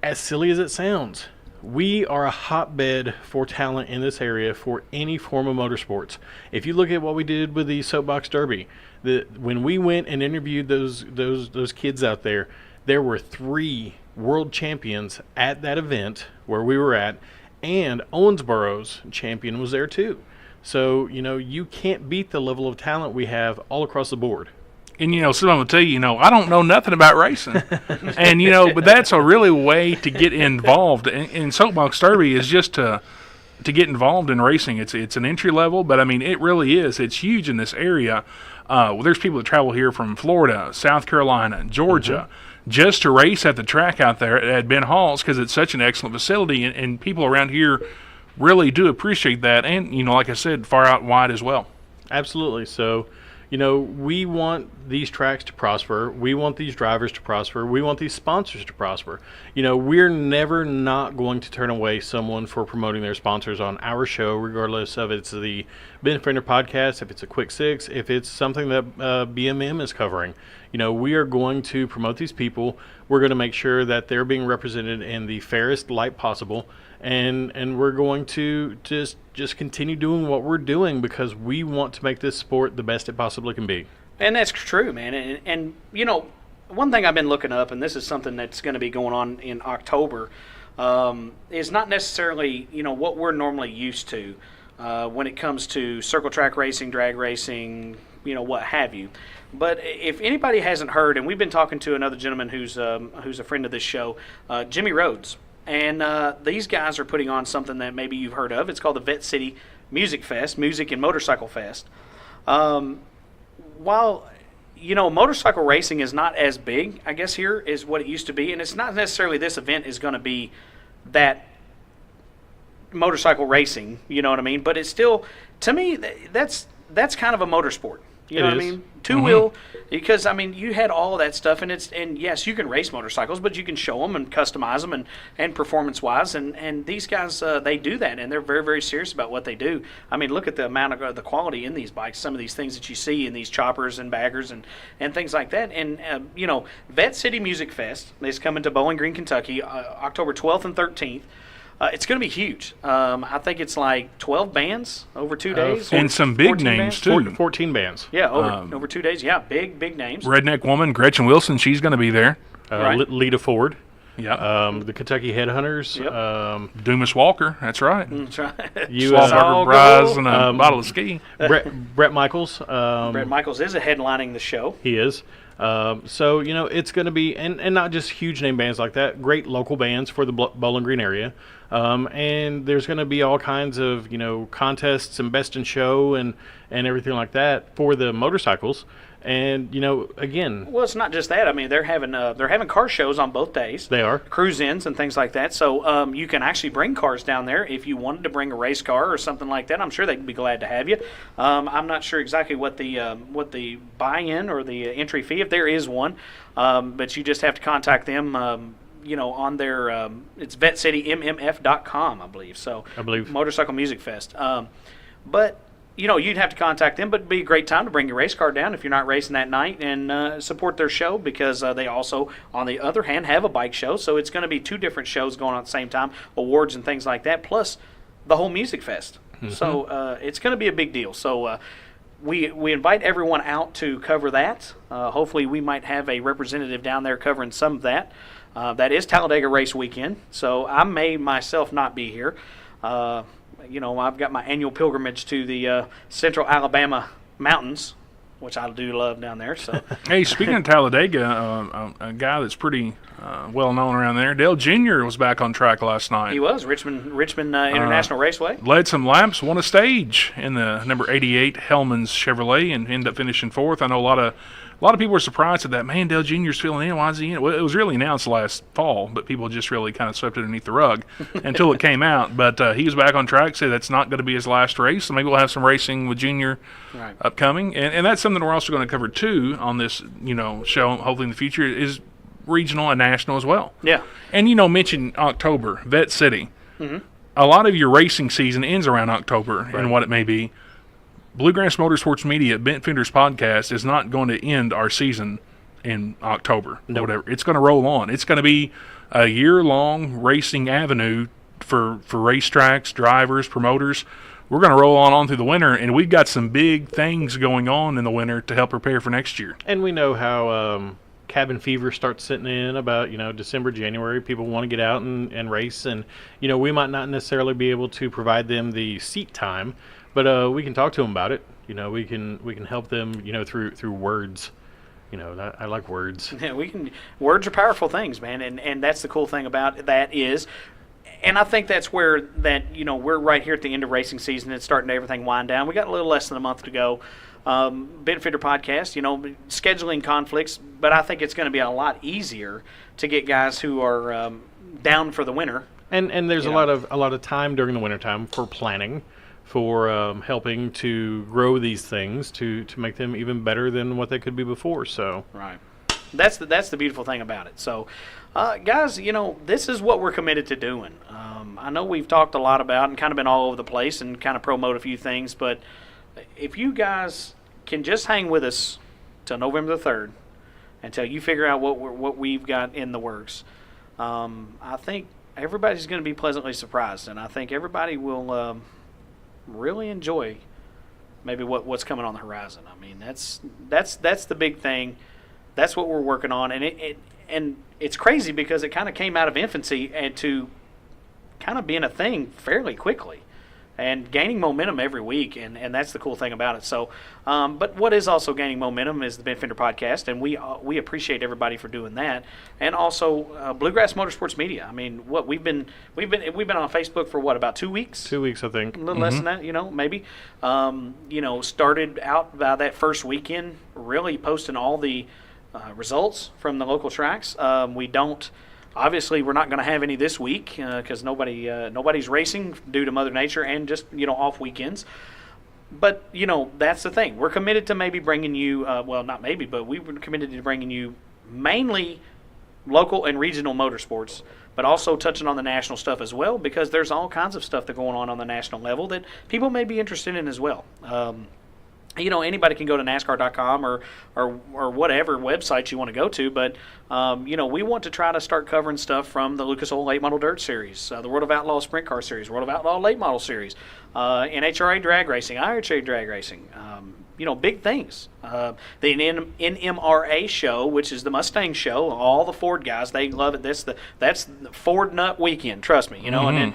[SPEAKER 4] as silly as it sounds, we are a hotbed for talent in this area for any form of motorsports. If you look at what we did with the Soapbox Derby, when we went and interviewed those kids out there, there were 3 world champions at that event where we were at, and Owensboro's champion was there too. So, you can't beat the level of talent we have all across the board.
[SPEAKER 3] And, someone will tell you, I don't know nothing about racing. And, but that's a really way to get involved. And Soapbox Derby is just to get involved in racing. It's an entry level, but, it really is. It's huge in this area. There's people that travel here from Florida, South Carolina, Georgia, just to race at the track out there at Ben Halls because it's such an excellent facility. And people around here really do appreciate that. And, like I said, far out wide as well.
[SPEAKER 4] Absolutely. So, we want these tracks to prosper. We want these drivers to prosper. We want these sponsors to prosper. We're never not going to turn away someone for promoting their sponsors on our show, regardless of it's the Ben Fender podcast, if it's a Quick Six, if it's something that BMM is covering. We are going to promote these people. We're going to make sure that they're being represented in the fairest light possible. And we're going to just continue doing what we're doing because we want to make this sport the best it possibly can be.
[SPEAKER 2] And that's true, man. And one thing I've been looking up, and this is something that's going to be going on in October, is not necessarily, what we're normally used to when it comes to circle track racing, drag racing, what have you. But if anybody hasn't heard, and we've been talking to another gentleman who's a friend of this show, Jimmy Rhodes. And these guys are putting on something that maybe you've heard of. It's called the Vet City Music Fest, Music and Motorcycle Fest. While, motorcycle racing is not as big, I guess, here is what it used to be. And it's not necessarily this event is going to be that motorcycle racing, you know what I mean? But it's still, to me, that's kind of a motorsport. You know what I mean? Two-wheel, because, you had all of that stuff, and yes, you can race motorcycles, but you can show them and customize them and performance-wise, and these guys, they do that, and they're very, very serious about what they do. Look at the amount of the quality in these bikes, some of these things that you see in these choppers and baggers and things like that. And, Vet City Music Fest is coming to Bowling Green, Kentucky, October 12th and 13th. It's going to be huge. I think it's like 12 bands over 2 days.
[SPEAKER 3] And some big names, too.
[SPEAKER 4] 14 bands.
[SPEAKER 2] Yeah, over 2 days. Yeah, big names.
[SPEAKER 3] Redneck Woman, Gretchen Wilson, she's going to be there.
[SPEAKER 2] Right.
[SPEAKER 4] Lita Ford.
[SPEAKER 3] Yeah.
[SPEAKER 4] The Kentucky Headhunters.
[SPEAKER 3] Yep. Dumas Walker, that's right.
[SPEAKER 2] That's right.
[SPEAKER 3] Small burger fries and a bottle of ski.
[SPEAKER 4] Brett Michaels.
[SPEAKER 2] Brett Michaels is headlining the show.
[SPEAKER 4] He is. So, it's going to be, and not just huge name bands like that, great local bands for the Bowling Green area. And there's going to be all kinds of, contests and best in show and everything like that for the motorcycles. And, again.
[SPEAKER 2] Well, it's not just that. They're having car shows on both days.
[SPEAKER 4] They are.
[SPEAKER 2] Cruise-ins and things like that. So you can actually bring cars down there if you wanted to bring a race car or something like that. I'm sure they'd be glad to have you. I'm not sure exactly what the buy-in or the entry fee, if there is one. But you just have to contact them, on their, it's vetcitymmf.com, I believe. So
[SPEAKER 4] I believe.
[SPEAKER 2] Motorcycle Music Fest. But you'd have to contact them, but it'd be a great time to bring your race car down if you're not racing that night and support their show because they also, on the other hand, have a bike show. So it's going to be 2 different shows going on at the same time, awards and things like that, plus the whole music fest. So it's going to be a big deal. So we invite everyone out to cover that. Hopefully we might have a representative down there covering some of that. That is Talladega race weekend, so I may myself not be here. I've got my annual pilgrimage to the Central Alabama mountains, which I do love down there. So,
[SPEAKER 3] hey, speaking of Talladega, a guy that's pretty well known around there, Dale Jr. was back on track last night.
[SPEAKER 2] He was Richmond International Raceway.
[SPEAKER 3] Led some laps, won a stage in the number 88 Hellman's Chevrolet, and ended up finishing 4th. I know a lot of people were surprised at that. Man, Dale Jr.'s filling in. Why is he in it? Well, it was really announced last fall, but people just really kind of swept it underneath the rug until it came out. But he was back on track, said that's not going to be his last race, so maybe we'll have some racing with Jr. Upcoming. And that's something we're also going to cover, too, on this show, hopefully in the future, is regional and national as well.
[SPEAKER 2] Yeah.
[SPEAKER 3] And, mention October, Vet City.
[SPEAKER 2] Mm-hmm.
[SPEAKER 3] A lot of your racing season ends around October and what it may be. Bluegrass Motorsports Media, Bent Fenders Podcast, is not going to end our season in October. Whatever. It's going to roll on. It's going to be a year-long racing avenue for racetracks, drivers, promoters. We're going to roll on through the winter, and we've got some big things going on in the winter to help prepare for next year.
[SPEAKER 4] And we know how cabin fever starts sitting in about, December, January. People want to get out and race, and, we might not necessarily be able to provide them the seat time, but we can talk to them about it. We can help them, through words. I like words.
[SPEAKER 2] Yeah, words are powerful things, man, and that's the cool thing about that is, and I think that's where we're right here at the end of racing season. It's starting to everything wind down. We got a little less than a month to go. Benefender podcast, scheduling conflicts, but I think it's going to be a lot easier to get guys who are down for the winter.
[SPEAKER 4] And there's a lot of time during the wintertime for planning, for helping to grow these things to make them even better than what they could be before. So
[SPEAKER 2] right, that's the beautiful thing about it. So, guys, this is what we're committed to doing. I know we've talked a lot about and kind of been all over the place and kind of promote a few things, but if you guys can just hang with us till November the 3rd until you figure out what we've got in the works, I think everybody's going to be pleasantly surprised, and I think everybody will really enjoy maybe what's coming on the horizon. I mean, that's the big thing. That's what we're working on, and it's crazy because it kind of came out of infancy and to kind of being a thing fairly quickly and gaining momentum every week, and that's the cool thing about it. So, but what is also gaining momentum is the Ben Fender podcast, and we appreciate everybody for doing that, and also Bluegrass Motorsports Media. I mean, we've been on Facebook for about 2 weeks?
[SPEAKER 4] 2 weeks, I think.
[SPEAKER 2] A little less than that, maybe. Started out by that first weekend, really posting all the results from the local tracks. Obviously, we're not going to have any this week because nobody's racing due to Mother Nature and just off weekends. But that's the thing. We're committed to maybe bringing you not maybe, but we were committed to bringing you mainly local and regional motorsports, but also touching on the national stuff as well, because there's all kinds of stuff that's going on the national level that people may be interested in as well. Anybody can go to NASCAR.com or whatever website you want to go to, but we want to try to start covering stuff from the Lucas Oil Late Model Dirt Series, the World of Outlaw Sprint Car Series, World of Outlaw Late Model Series, NHRA Drag Racing, IHRA Drag Racing, big things. The NMRA show, which is the Mustang show, all the Ford guys, they love it. That's the Ford Nut Weekend, trust me. And then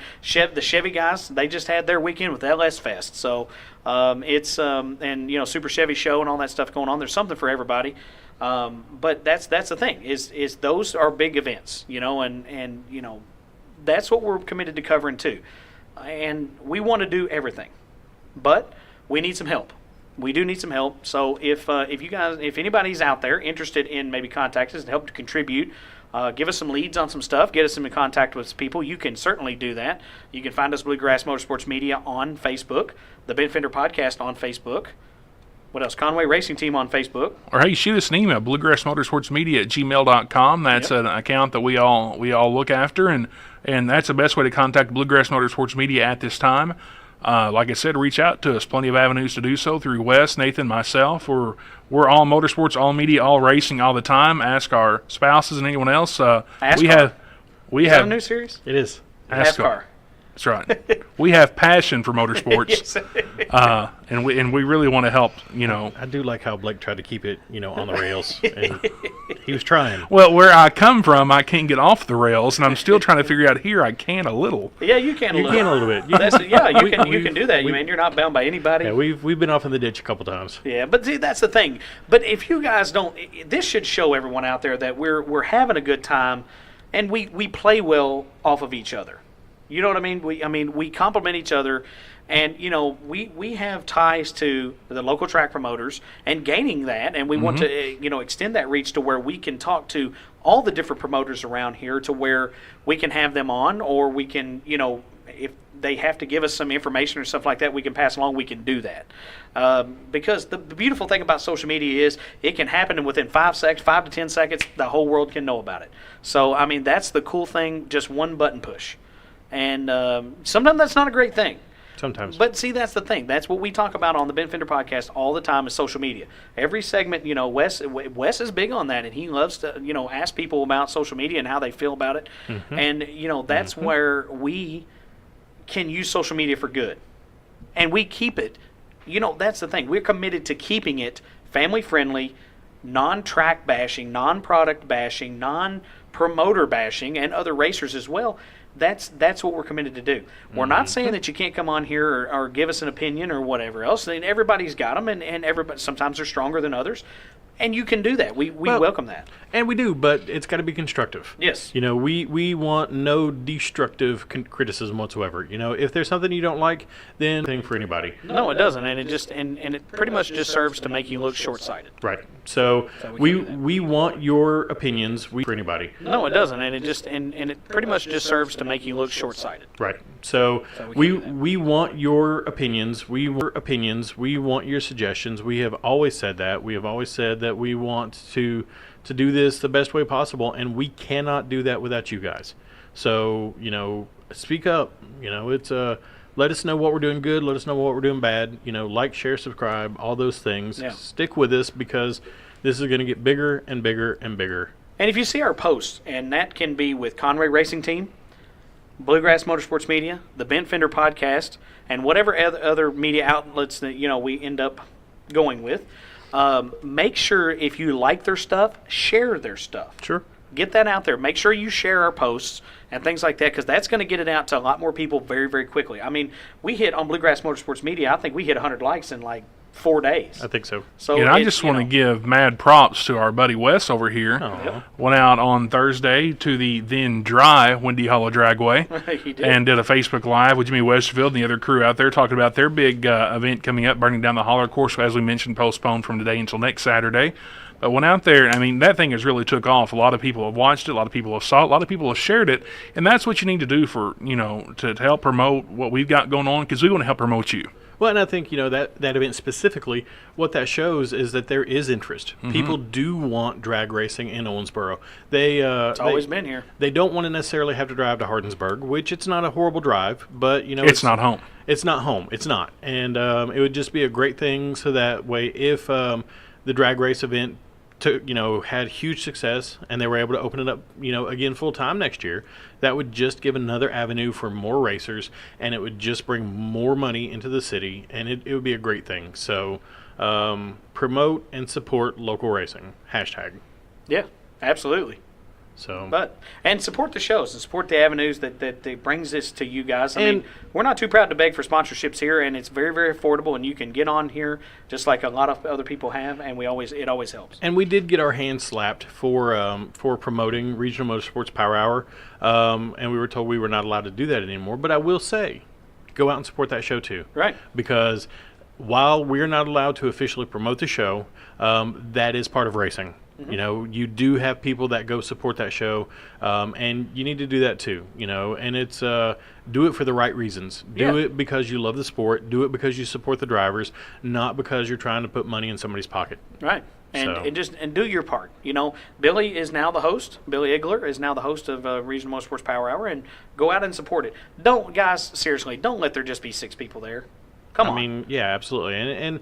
[SPEAKER 2] the Chevy guys, they just had their weekend with LS Fest. So it's Super Chevy show and all that stuff going on. There's something for everybody. But that's the thing is those are big events, and that's what we're committed to covering too. And we want to do everything, but we need some help. We do need some help. So if anybody's out there interested in maybe contacting us to help to contribute, give us some leads on some stuff, get us in contact with people, you can certainly do that. You can find us Bluegrass Motorsports Media on Facebook, the Ben Fender Podcast on Facebook. What else? Conway Racing Team on Facebook.
[SPEAKER 3] Or hey, shoot us an email, bluegrassmotorsportsmedia@gmail.com. That's an account that we all look after, and that's the best way to contact Bluegrass Motorsports Media at this time. Like I said, reach out to us. Plenty of avenues to do so through Wes, Nathan, myself. We're all motorsports, all media, all racing, all the time. Ask our spouses and anyone else. We have
[SPEAKER 2] a new series?
[SPEAKER 4] It is.
[SPEAKER 2] NASCAR.
[SPEAKER 3] That's right. We have passion for motorsports,
[SPEAKER 2] yes.
[SPEAKER 3] and we really want to help.
[SPEAKER 4] I do like how Blake tried to keep it, on the rails. And he was trying.
[SPEAKER 3] Well, where I come from, I can't get off the rails, and I'm still trying to figure out here. I can a little.
[SPEAKER 2] Yeah, you can.
[SPEAKER 4] You can a little bit.
[SPEAKER 2] You can do that. Man, you're not bound by anybody.
[SPEAKER 4] Yeah, we've been off in the ditch a couple times.
[SPEAKER 2] Yeah, but see, that's the thing. But if you guys don't, this should show everyone out there that we're having a good time, and we play well off of each other. You know what I mean? We complement each other, and we have ties to the local track promoters and gaining that, and we want to extend that reach to where we can talk to all the different promoters around here to where we can have them on, or we can if they have to give us some information or stuff like that, we can pass along. We can do that because the beautiful thing about social media is it can happen, and within 5 to 10 seconds, the whole world can know about it. So that's the cool thing. Just one button push. And sometimes that's not a great thing.
[SPEAKER 4] Sometimes.
[SPEAKER 2] But see, that's the thing. That's what we talk about on the Ben Fender podcast all the time is social media. Every segment, Wes is big on that, and he loves to, ask people about social media and how they feel about it. Mm-hmm. And, that's where we can use social media for good. And we keep it. That's the thing. We're committed to keeping it family-friendly, non-track bashing, non-product bashing, non-promoter bashing, and other racers as well. That's what we're committed to do. We're not saying that you can't come on here or give us an opinion or whatever else. I mean, everybody's got them, and everybody sometimes they're stronger than others. And you can do that. We welcome that.
[SPEAKER 4] And we do, but it's got to be constructive.
[SPEAKER 2] Yes.
[SPEAKER 4] We want no destructive criticism whatsoever. If there's something you don't like, then thing for anybody.
[SPEAKER 2] No, it doesn't, and it just and it pretty much just serves to make you look short-sighted.
[SPEAKER 4] Right. So we want your opinions. For anybody.
[SPEAKER 2] No, it doesn't, and it just and it pretty much just serves to make you look short-sighted.
[SPEAKER 4] Right. So we want your opinions. We want your suggestions. We have always said that. We have always said that we want to do this the best way possible, and we cannot do that without you guys. So, speak up. It's let us know what we're doing good, let us know what we're doing bad. Like, share, subscribe, all those things. Yeah. Stick with us because this is going to get bigger and bigger and bigger.
[SPEAKER 2] And if you see our posts, and that can be with Conway Racing Team, Bluegrass Motorsports Media, the Ben Fender podcast, and whatever other media outlets that we end up going with, make sure if you like their stuff, share their stuff.
[SPEAKER 4] Sure.
[SPEAKER 2] Get that out there. Make sure you share our posts and things like that, because that's going to get it out to a lot more people very, very quickly. I mean, we hit on Bluegrass Motorsports Media, I think we hit 100 likes in like 4 days.
[SPEAKER 4] I think so.
[SPEAKER 3] So I just want to give mad props to our buddy Wes over here.
[SPEAKER 4] Yep.
[SPEAKER 3] Went out on Thursday to the then dry Windy Hollow Dragway
[SPEAKER 2] He did.
[SPEAKER 3] and did a Facebook Live with Jimmy Westerfield and the other crew out there talking about their big event coming up, Burning Down the Holler. Of course, as we mentioned, postponed from today until next Saturday. But went out there, I mean, that thing has really took off. A lot of people have watched it. A lot of people have saw it. A lot of people have shared it. And that's what you need to do for, to help promote what we've got going on, because we want to help promote you.
[SPEAKER 4] Well, and I think, that event specifically, what that shows is that there is interest. Mm-hmm. People do want drag racing in Owensboro.
[SPEAKER 2] It's always been here.
[SPEAKER 4] They don't want to necessarily have to drive to Hardensburg, which it's not a horrible drive, but,
[SPEAKER 3] it's not home.
[SPEAKER 4] It's not home. It's not. And it would just be a great thing so that way if the drag race event had huge success and they were able to open it up, again full time next year, that would just give another avenue for more racers, and it would just bring more money into the city, and it would be a great thing. So promote and support local racing. #.
[SPEAKER 2] Yeah, absolutely.
[SPEAKER 4] So,
[SPEAKER 2] and support the shows and support the avenues that brings this to you guys. I mean, we're not too proud to beg for sponsorships here, and it's very, very affordable, and you can get on here just like a lot of other people have, and it always helps.
[SPEAKER 4] And we did get our hands slapped for promoting Regional Motorsports Power Hour, and we were told we were not allowed to do that anymore. But I will say, go out and support that show too.
[SPEAKER 2] Right.
[SPEAKER 4] Because while we're not allowed to officially promote the show, that is part of racing. Mm-hmm. You do have people that go support that show, and you need to do that too, and it's do it for the right reasons. Do it because you love the sport. Do it because you support the drivers, not because you're trying to put money in somebody's pocket.
[SPEAKER 2] Right. And do your part. Billy is now the host. Billy Igler is now the host of Regional Motorsports Power Hour, and go out and support it. Seriously, don't let there just be 6 people there. Come on.
[SPEAKER 4] I mean, yeah, absolutely. And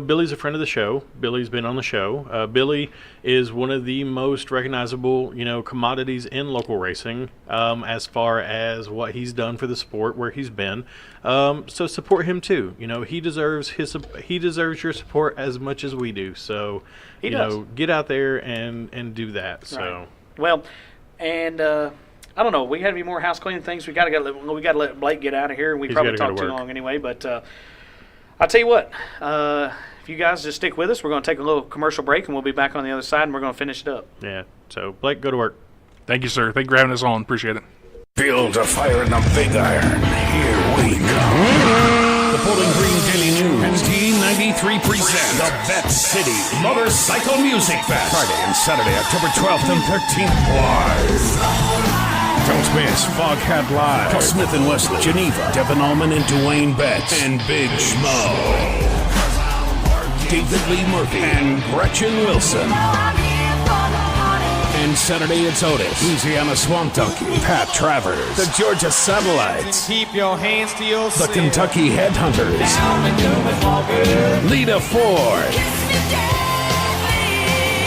[SPEAKER 4] Billy's a friend of the show. Billy's been on the show. Billy is one of the most recognizable, commodities in local racing, as far as what he's done for the sport, where he's been. So support him too. He deserves your support as much as we do. So, get out there and do that. So,
[SPEAKER 2] right. Well, and I don't know. We got to be more house cleaning things. We got to let Blake get out of here, and we probably talked too long anyway. But I'll tell you what. If you guys just stick with us, we're going to take a little commercial break, and we'll be back on the other side, and we're going to finish it up.
[SPEAKER 4] Yeah. So Blake, go to work.
[SPEAKER 3] Thank you, sir. Thank you for having us on. Appreciate it.
[SPEAKER 5] Build a fire in the big iron. Here we go. The Bowling Green Daily News and T93 present the Vet City Motorcycle Music Fest. Friday and Saturday, October 12th and 13th. Live. Don't miss Foghat Live. Paul Smith and Wesley, Geneva, Devin Allman and Dwayne Betts, and Big Schmo. David Lee Murphy and Gretchen Wilson. And Saturday it's Otis, Louisiana Swamp Donkey, Pat Travers, the Georgia Satellites,
[SPEAKER 6] Keep your hands to yourself.
[SPEAKER 5] the Kentucky Headhunters, Lita Ford.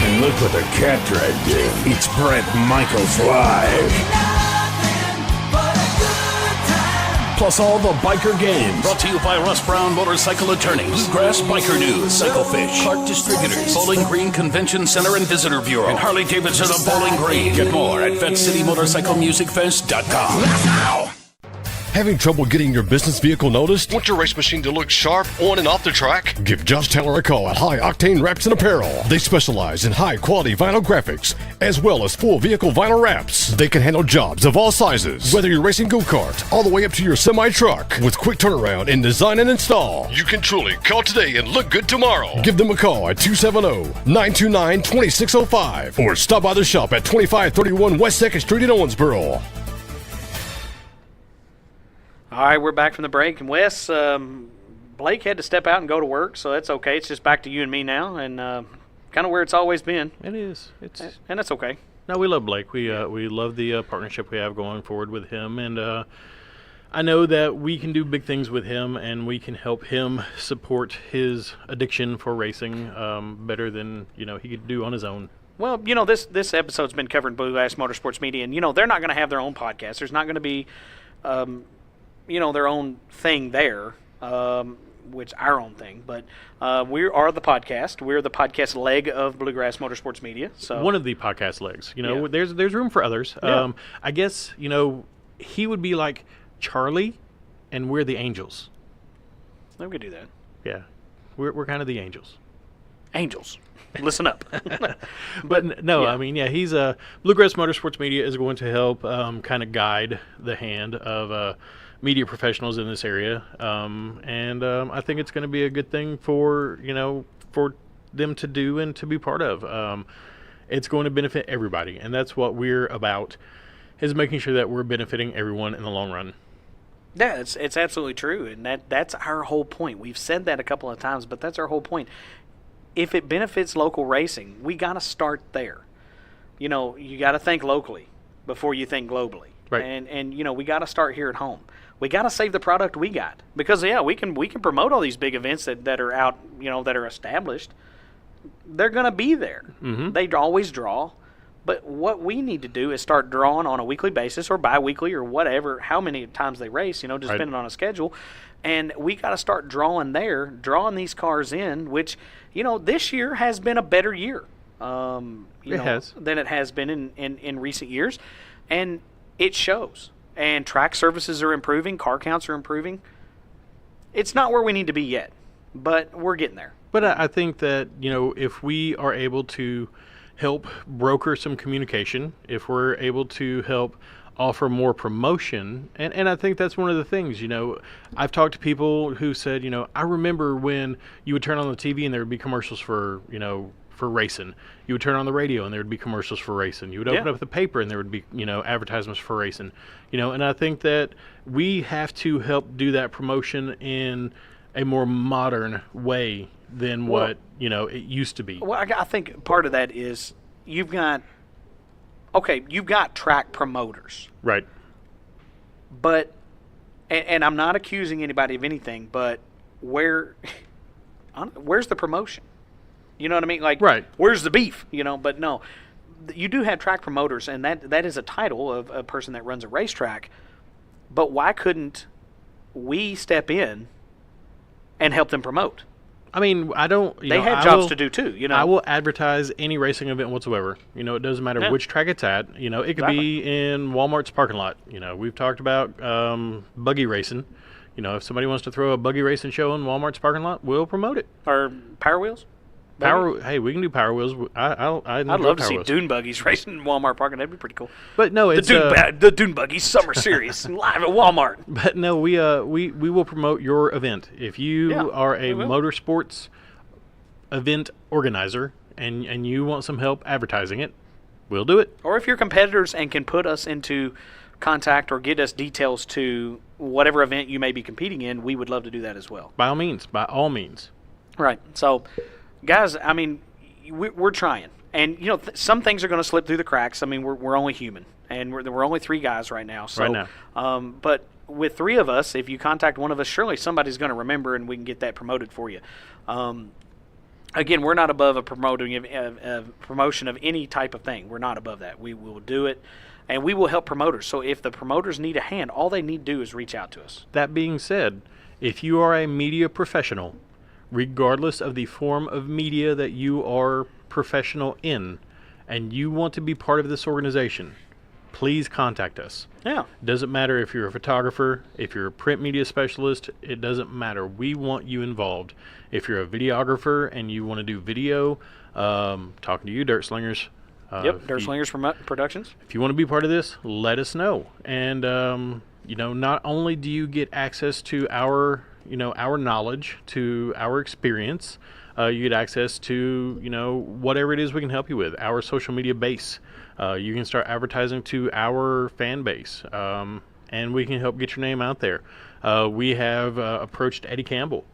[SPEAKER 5] And look what the cat dragged in. It's Brett Michaels Live. Plus all the biker games. Brought to you by Russ Brown Motorcycle Attorneys, Bluegrass Biker News, Cyclefish, Clark Distributors, Bowling Green Convention Center and Visitor Bureau, and Harley Davidson of Bowling Green. Get more at VetCityMotorcycleMusicFest.com. Let's go!
[SPEAKER 7] Having trouble getting your business vehicle noticed? Want your race machine to look sharp on and off the track? Give Josh Taylor a call at High Octane Wraps and Apparel. They specialize in high-quality vinyl graphics as well as full vehicle vinyl wraps. They can handle jobs of all sizes, whether you're racing go-kart all the way up to your semi-truck. With quick turnaround in design and install, you can truly call today and look good tomorrow. Give them a call at 270-929-2605 or stop by the shop at 2531 West 2nd Street in Owensboro.
[SPEAKER 2] All right, we're back from the break, and Wes, Blake had to step out and go to work, so that's okay. It's just back to you and me now, and kind of where it's always been.
[SPEAKER 4] It is.
[SPEAKER 2] And that's okay.
[SPEAKER 4] No, we love Blake. We love the partnership we have going forward with him, and I know that we can do big things with him, and we can help him support his addiction for racing better than he could do on his own.
[SPEAKER 2] Well, this episode's been covering Bluegrass Motorsports Media, and they're not going to have their own podcast. There's not going to be their own thing there, which our own thing. But we are the podcast. We're the podcast leg of Bluegrass Motorsports Media. So
[SPEAKER 4] one of the podcast legs.
[SPEAKER 2] Yeah.
[SPEAKER 4] There's room for others.
[SPEAKER 2] Yeah.
[SPEAKER 4] I guess he would be like Charlie, and we're the Angels.
[SPEAKER 2] We could do that.
[SPEAKER 4] Yeah, we're kind of the Angels.
[SPEAKER 2] Angels, listen up.
[SPEAKER 4] But no,
[SPEAKER 2] yeah.
[SPEAKER 4] I mean, yeah, he's Bluegrass Motorsports Media is going to help kind of guide the hand of media professionals in this area, and I think it's going to be a good thing for them to do and to be part of. It's going to benefit everybody, and that's what we're about, is making sure that we're benefiting everyone in the long run.
[SPEAKER 2] Yeah, it's absolutely true, and that's our whole point. We've said that a couple of times, but that's our whole point. If it benefits local racing, we got to start there. You got to think locally before you think globally.
[SPEAKER 4] Right.
[SPEAKER 2] And we got to start here at home. We got to save the product we got, because we can promote all these big events that are out, that are established. They're going to be there.
[SPEAKER 4] Mm-hmm.
[SPEAKER 2] They always draw. But what we need to do is start drawing on a weekly basis or bi-weekly or whatever, how many times they race, just depending on a schedule. And we got to start drawing these cars in, which, this year has been a better year than it has been in recent years. And it shows. And track services are improving. Car counts are improving. It's not where we need to be yet, but we're getting there.
[SPEAKER 4] But I think that, if we are able to help broker some communication, if we're able to help offer more promotion, and I think that's one of the things, I've talked to people who said, I remember when you would turn on the TV and there would be commercials for racing. You would turn on the radio and there would be commercials for racing. You would open up the paper and there would be, advertisements for racing. And I think that we have to help do that promotion in a more modern way than what it used to be.
[SPEAKER 2] Well, I think part of that is you've got track promoters,
[SPEAKER 4] right?
[SPEAKER 2] But and I'm not accusing anybody of anything, but where's the promotion? You know what I mean? Like,
[SPEAKER 4] right.
[SPEAKER 2] Where's the beef? But no, you do have track promoters, and that is a title of a person that runs a racetrack. But why couldn't we step in and help them promote?
[SPEAKER 4] I mean,
[SPEAKER 2] they have jobs to do too.
[SPEAKER 4] I will advertise any racing event whatsoever. It doesn't matter which track it's at. It could be in Walmart's parking lot. We've talked about buggy racing. If somebody wants to throw a buggy racing show in Walmart's parking lot, we'll promote it.
[SPEAKER 2] Or Power Wheels.
[SPEAKER 4] Hey, we can do Power Wheels. I'd
[SPEAKER 2] love to see dune buggies racing in Walmart parking. That'd be pretty cool.
[SPEAKER 4] But no, it's
[SPEAKER 2] the Dune Buggies Summer Series live at Walmart.
[SPEAKER 4] But no, we will promote your event. If you are a motorsports event organizer and you want some help advertising it, we'll do it.
[SPEAKER 2] Or if you're competitors and can put us into contact or get us details to whatever event you may be competing in, we would love to do that as well.
[SPEAKER 4] By all means.
[SPEAKER 2] Right. So, guys, I mean, we're trying. And, some things are going to slip through the cracks. I mean, we're only human. And we're only 3 guys right now. So,
[SPEAKER 4] Right now.
[SPEAKER 2] But with 3 of us, if you contact one of us, surely somebody's going to remember and we can get that promoted for you. Again, we're not above a promotion of any type of thing. We're not above that. We will do it. And we will help promoters. So if the promoters need a hand, all they need to do is reach out to us.
[SPEAKER 4] That being said, if you are a media professional, regardless of the form of media that you are professional in, and you want to be part of this organization, please contact us.
[SPEAKER 2] Yeah.
[SPEAKER 4] Doesn't matter if you're a photographer, if you're a print media specialist, it doesn't matter. We want you involved. If you're a videographer and you want to do video, talking to you, Dirt Slingers.
[SPEAKER 2] Dirt Slingers Productions.
[SPEAKER 4] If you want to be part of this, let us know. And, not only do you get access to our knowledge, to our experience, you get access to, whatever it is we can help you with, our social media base. You can start advertising to our fan base, and we can help get your name out there. We have approached Eddie Campbell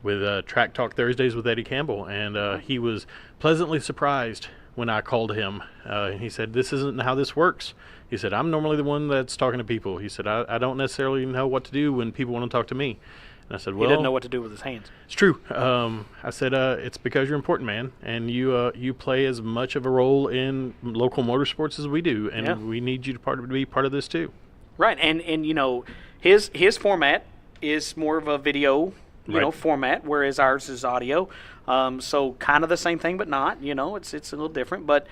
[SPEAKER 4] with Track Talk Thursdays with Eddie Campbell, and he was pleasantly surprised when I called him. He said, "This isn't how this works." He said, "I'm normally the one that's talking to people." He said, I don't necessarily know what to do when people want to talk to me. And I said, "Well,
[SPEAKER 2] he didn't know what to do with his hands."
[SPEAKER 4] It's true. I said, "It's because you're important, man, and you play as much of a role in local motorsports as we do, and we need you to be part of this too."
[SPEAKER 2] Right, and his format is more of a video format, whereas ours is audio. So kind of the same thing, but not. It's a little different, but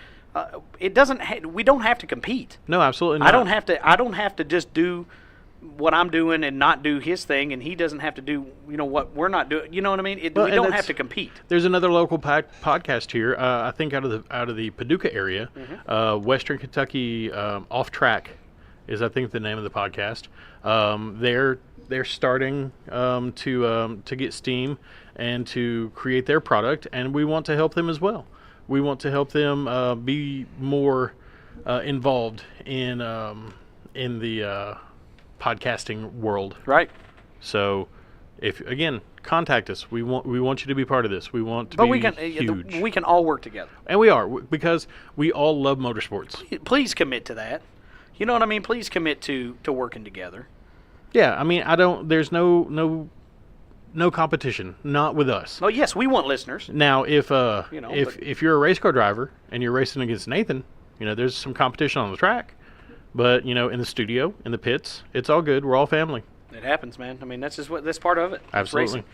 [SPEAKER 2] it doesn't. We don't have to compete.
[SPEAKER 4] No, absolutely not.
[SPEAKER 2] I don't have to just do what I'm doing and not do his thing, and he doesn't have to do what we're not doing. You know what I mean? We don't have to compete.
[SPEAKER 4] There's another local podcast here. I think out of the Paducah area, Western Kentucky Off Track is I think the name of the podcast. They're starting to get steam and to create their product, and we want to help them as well. We want to help them be more involved in the podcasting world.
[SPEAKER 2] Right.
[SPEAKER 4] So, contact us. We want you to be part of this. We want to be huge.
[SPEAKER 2] We can all work together,
[SPEAKER 4] and we are, because we all love motorsports.
[SPEAKER 2] Please commit to that. You know what I mean? Please commit to working together.
[SPEAKER 4] Yeah, I mean, there's no competition, not with us.
[SPEAKER 2] Oh yes, we want listeners.
[SPEAKER 4] Now, if you're a race car driver and you're racing against Nathan, there's some competition on the track, but in the studio, in the pits, it's all good. We're all family.
[SPEAKER 2] It happens, man. I mean, that's part of it.
[SPEAKER 4] Absolutely.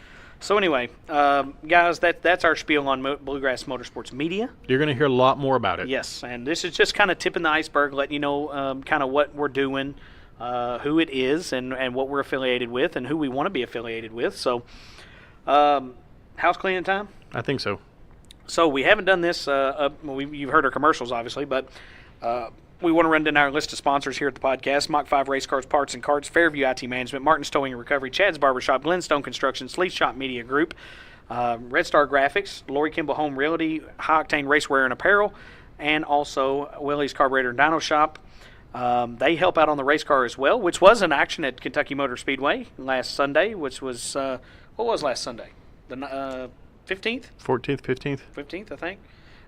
[SPEAKER 2] So anyway, guys, that's our spiel on Bluegrass Motorsports Media.
[SPEAKER 4] You're going to hear a lot more about it.
[SPEAKER 2] Yes, and this is just kind of tipping the iceberg, letting you know kind of what we're doing, who it is, and what we're affiliated with, and who we want to be affiliated with. So, house cleaning time?
[SPEAKER 4] I think so.
[SPEAKER 2] So we haven't done this. You've heard our commercials, obviously, but we want to run down our list of sponsors here at the podcast: Mach 5 Race Cars, Parts and Carts, Fairview IT Management, Martin's Towing and Recovery, Chad's Barbershop, Glenstone Construction, Sleeth Shop Media Group, Red Star Graphics, Lori Kimball Home Realty, High Octane Racewear and Apparel, and also Willie's Carburetor and Dyno Shop. They help out on the race car as well, which was in action at Kentucky Motor Speedway last Sunday, which was, what was last Sunday? The 15th?
[SPEAKER 4] 14th, 15th?
[SPEAKER 2] 15th, I think.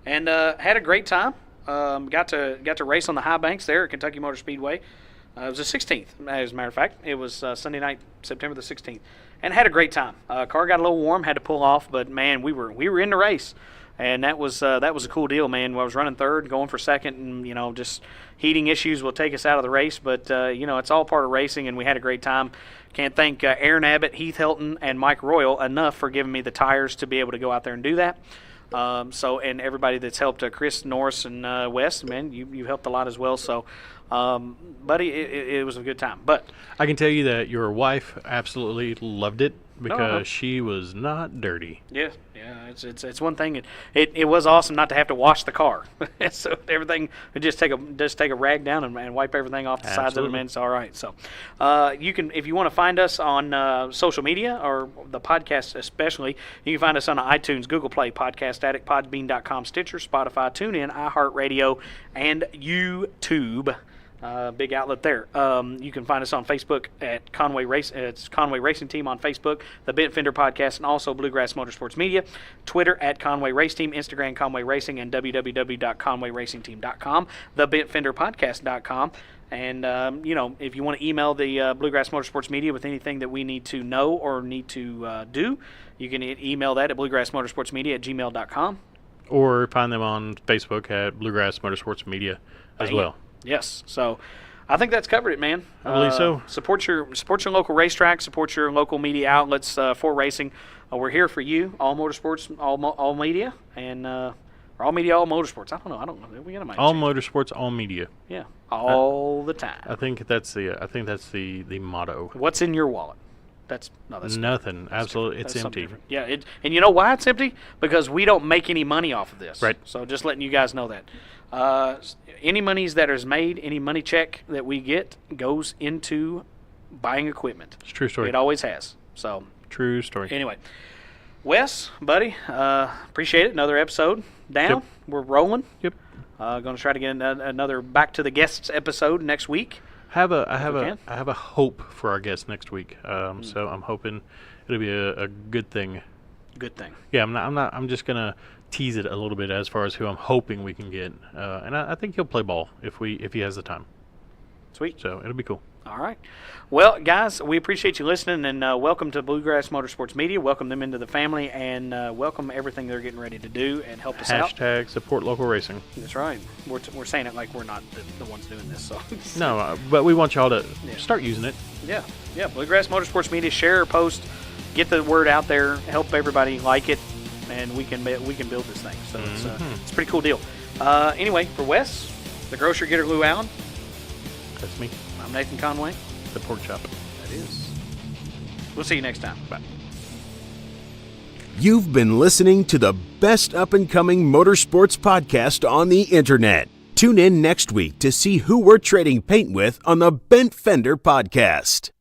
[SPEAKER 2] And had a great time. Got to race on the high banks there at Kentucky Motor Speedway. It was the 16th, as a matter of fact. It was Sunday night, September the 16th. And had a great time. Car got a little warm, had to pull off, but, man, we were in the race. And that was a cool deal, man. I was running third, going for second, and just heating issues will take us out of the race. But it's all part of racing, and we had a great time. Can't thank Aaron Abbott, Heath Hilton, and Mike Royal enough for giving me the tires to be able to go out there and do that. And everybody that's helped, Chris Norris and Wes, man, you helped a lot as well. So, buddy, it was a good time. But
[SPEAKER 4] I can tell you that your wife absolutely loved it because she was not dirty.
[SPEAKER 2] Yeah, it's one thing. It was awesome not to have to wash the car. So everything, just take a rag down and wipe everything off the sides of it, man. It's all right. So you can, if you want to find us on social media or the podcast especially, you can find us on iTunes, Google Play, Podcast Addict, Podbean.com, Stitcher, Spotify, TuneIn, iHeartRadio, and YouTube. Big outlet there. You can find us on Facebook at Conway Race. It's Conway Racing Team on Facebook, the Bent Fender Podcast, and also Bluegrass Motorsports Media. Twitter at Conway Race Team, Instagram Conway Racing, and www.conwayracingteam.com, thebentfenderpodcast.com. And, if you want to email the Bluegrass Motorsports Media with anything that we need to know or need to do, you can email that at bluegrassmotorsportsmedia@gmail.com.
[SPEAKER 4] Or find them on Facebook at Bluegrass Motorsports Media as well.
[SPEAKER 2] Yes. So I think that's covered it, man.
[SPEAKER 4] I believe so.
[SPEAKER 2] Support your local racetrack, support your local media outlets for racing. We're here for you, all motorsports, all media, and or all media, all motorsports. I don't know. We got a
[SPEAKER 4] all motorsports, all media.
[SPEAKER 2] Yeah, all the time.
[SPEAKER 4] I think that's the motto.
[SPEAKER 2] What's in your wallet? That's
[SPEAKER 4] nothing.
[SPEAKER 2] That's
[SPEAKER 4] Absolutely,
[SPEAKER 2] it's
[SPEAKER 4] empty.
[SPEAKER 2] Different. Yeah, and you know why it's empty? Because we don't make any money off of this.
[SPEAKER 4] Right.
[SPEAKER 2] So just letting you guys know that. Any monies that is made, any money check that we get goes into buying equipment.
[SPEAKER 4] It's a true story.
[SPEAKER 2] It always has. So
[SPEAKER 4] true story.
[SPEAKER 2] Anyway, Wes, buddy, appreciate it. Another episode down.
[SPEAKER 4] Yep.
[SPEAKER 2] We're rolling.
[SPEAKER 4] Yep.
[SPEAKER 2] Going to try to get another Back to the Guests episode next week.
[SPEAKER 4] I have a hope for our guest next week. So I'm hoping it'll be a good thing.
[SPEAKER 2] Good thing.
[SPEAKER 4] Yeah, I'm just gonna tease it a little bit as far as who I'm hoping we can get, and I think he'll play ball if he has the time.
[SPEAKER 2] Sweet.
[SPEAKER 4] So it'll be cool.
[SPEAKER 2] All right. Well, guys, we appreciate you listening, and welcome to Bluegrass Motorsports Media. Welcome them into the family, and welcome everything they're getting ready to do and help us out.
[SPEAKER 4] # support local racing.
[SPEAKER 2] That's right. We're saying it like we're not the ones doing this. So
[SPEAKER 4] No, but we want y'all to start using it.
[SPEAKER 2] Yeah. Bluegrass Motorsports Media, share, post, get the word out there, help everybody like it, and we can build this thing. So it's a pretty cool deal. Anyway, for Wes, the grocer getter Lou Allen.
[SPEAKER 4] That's me.
[SPEAKER 2] I'm Nathan Conway.
[SPEAKER 4] The pork chop.
[SPEAKER 2] That is. We'll see you next time. Bye.
[SPEAKER 1] You've been listening to the best up-and-coming motorsports podcast on the internet. Tune in next week to see who we're trading paint with on the Bent Fender Podcast.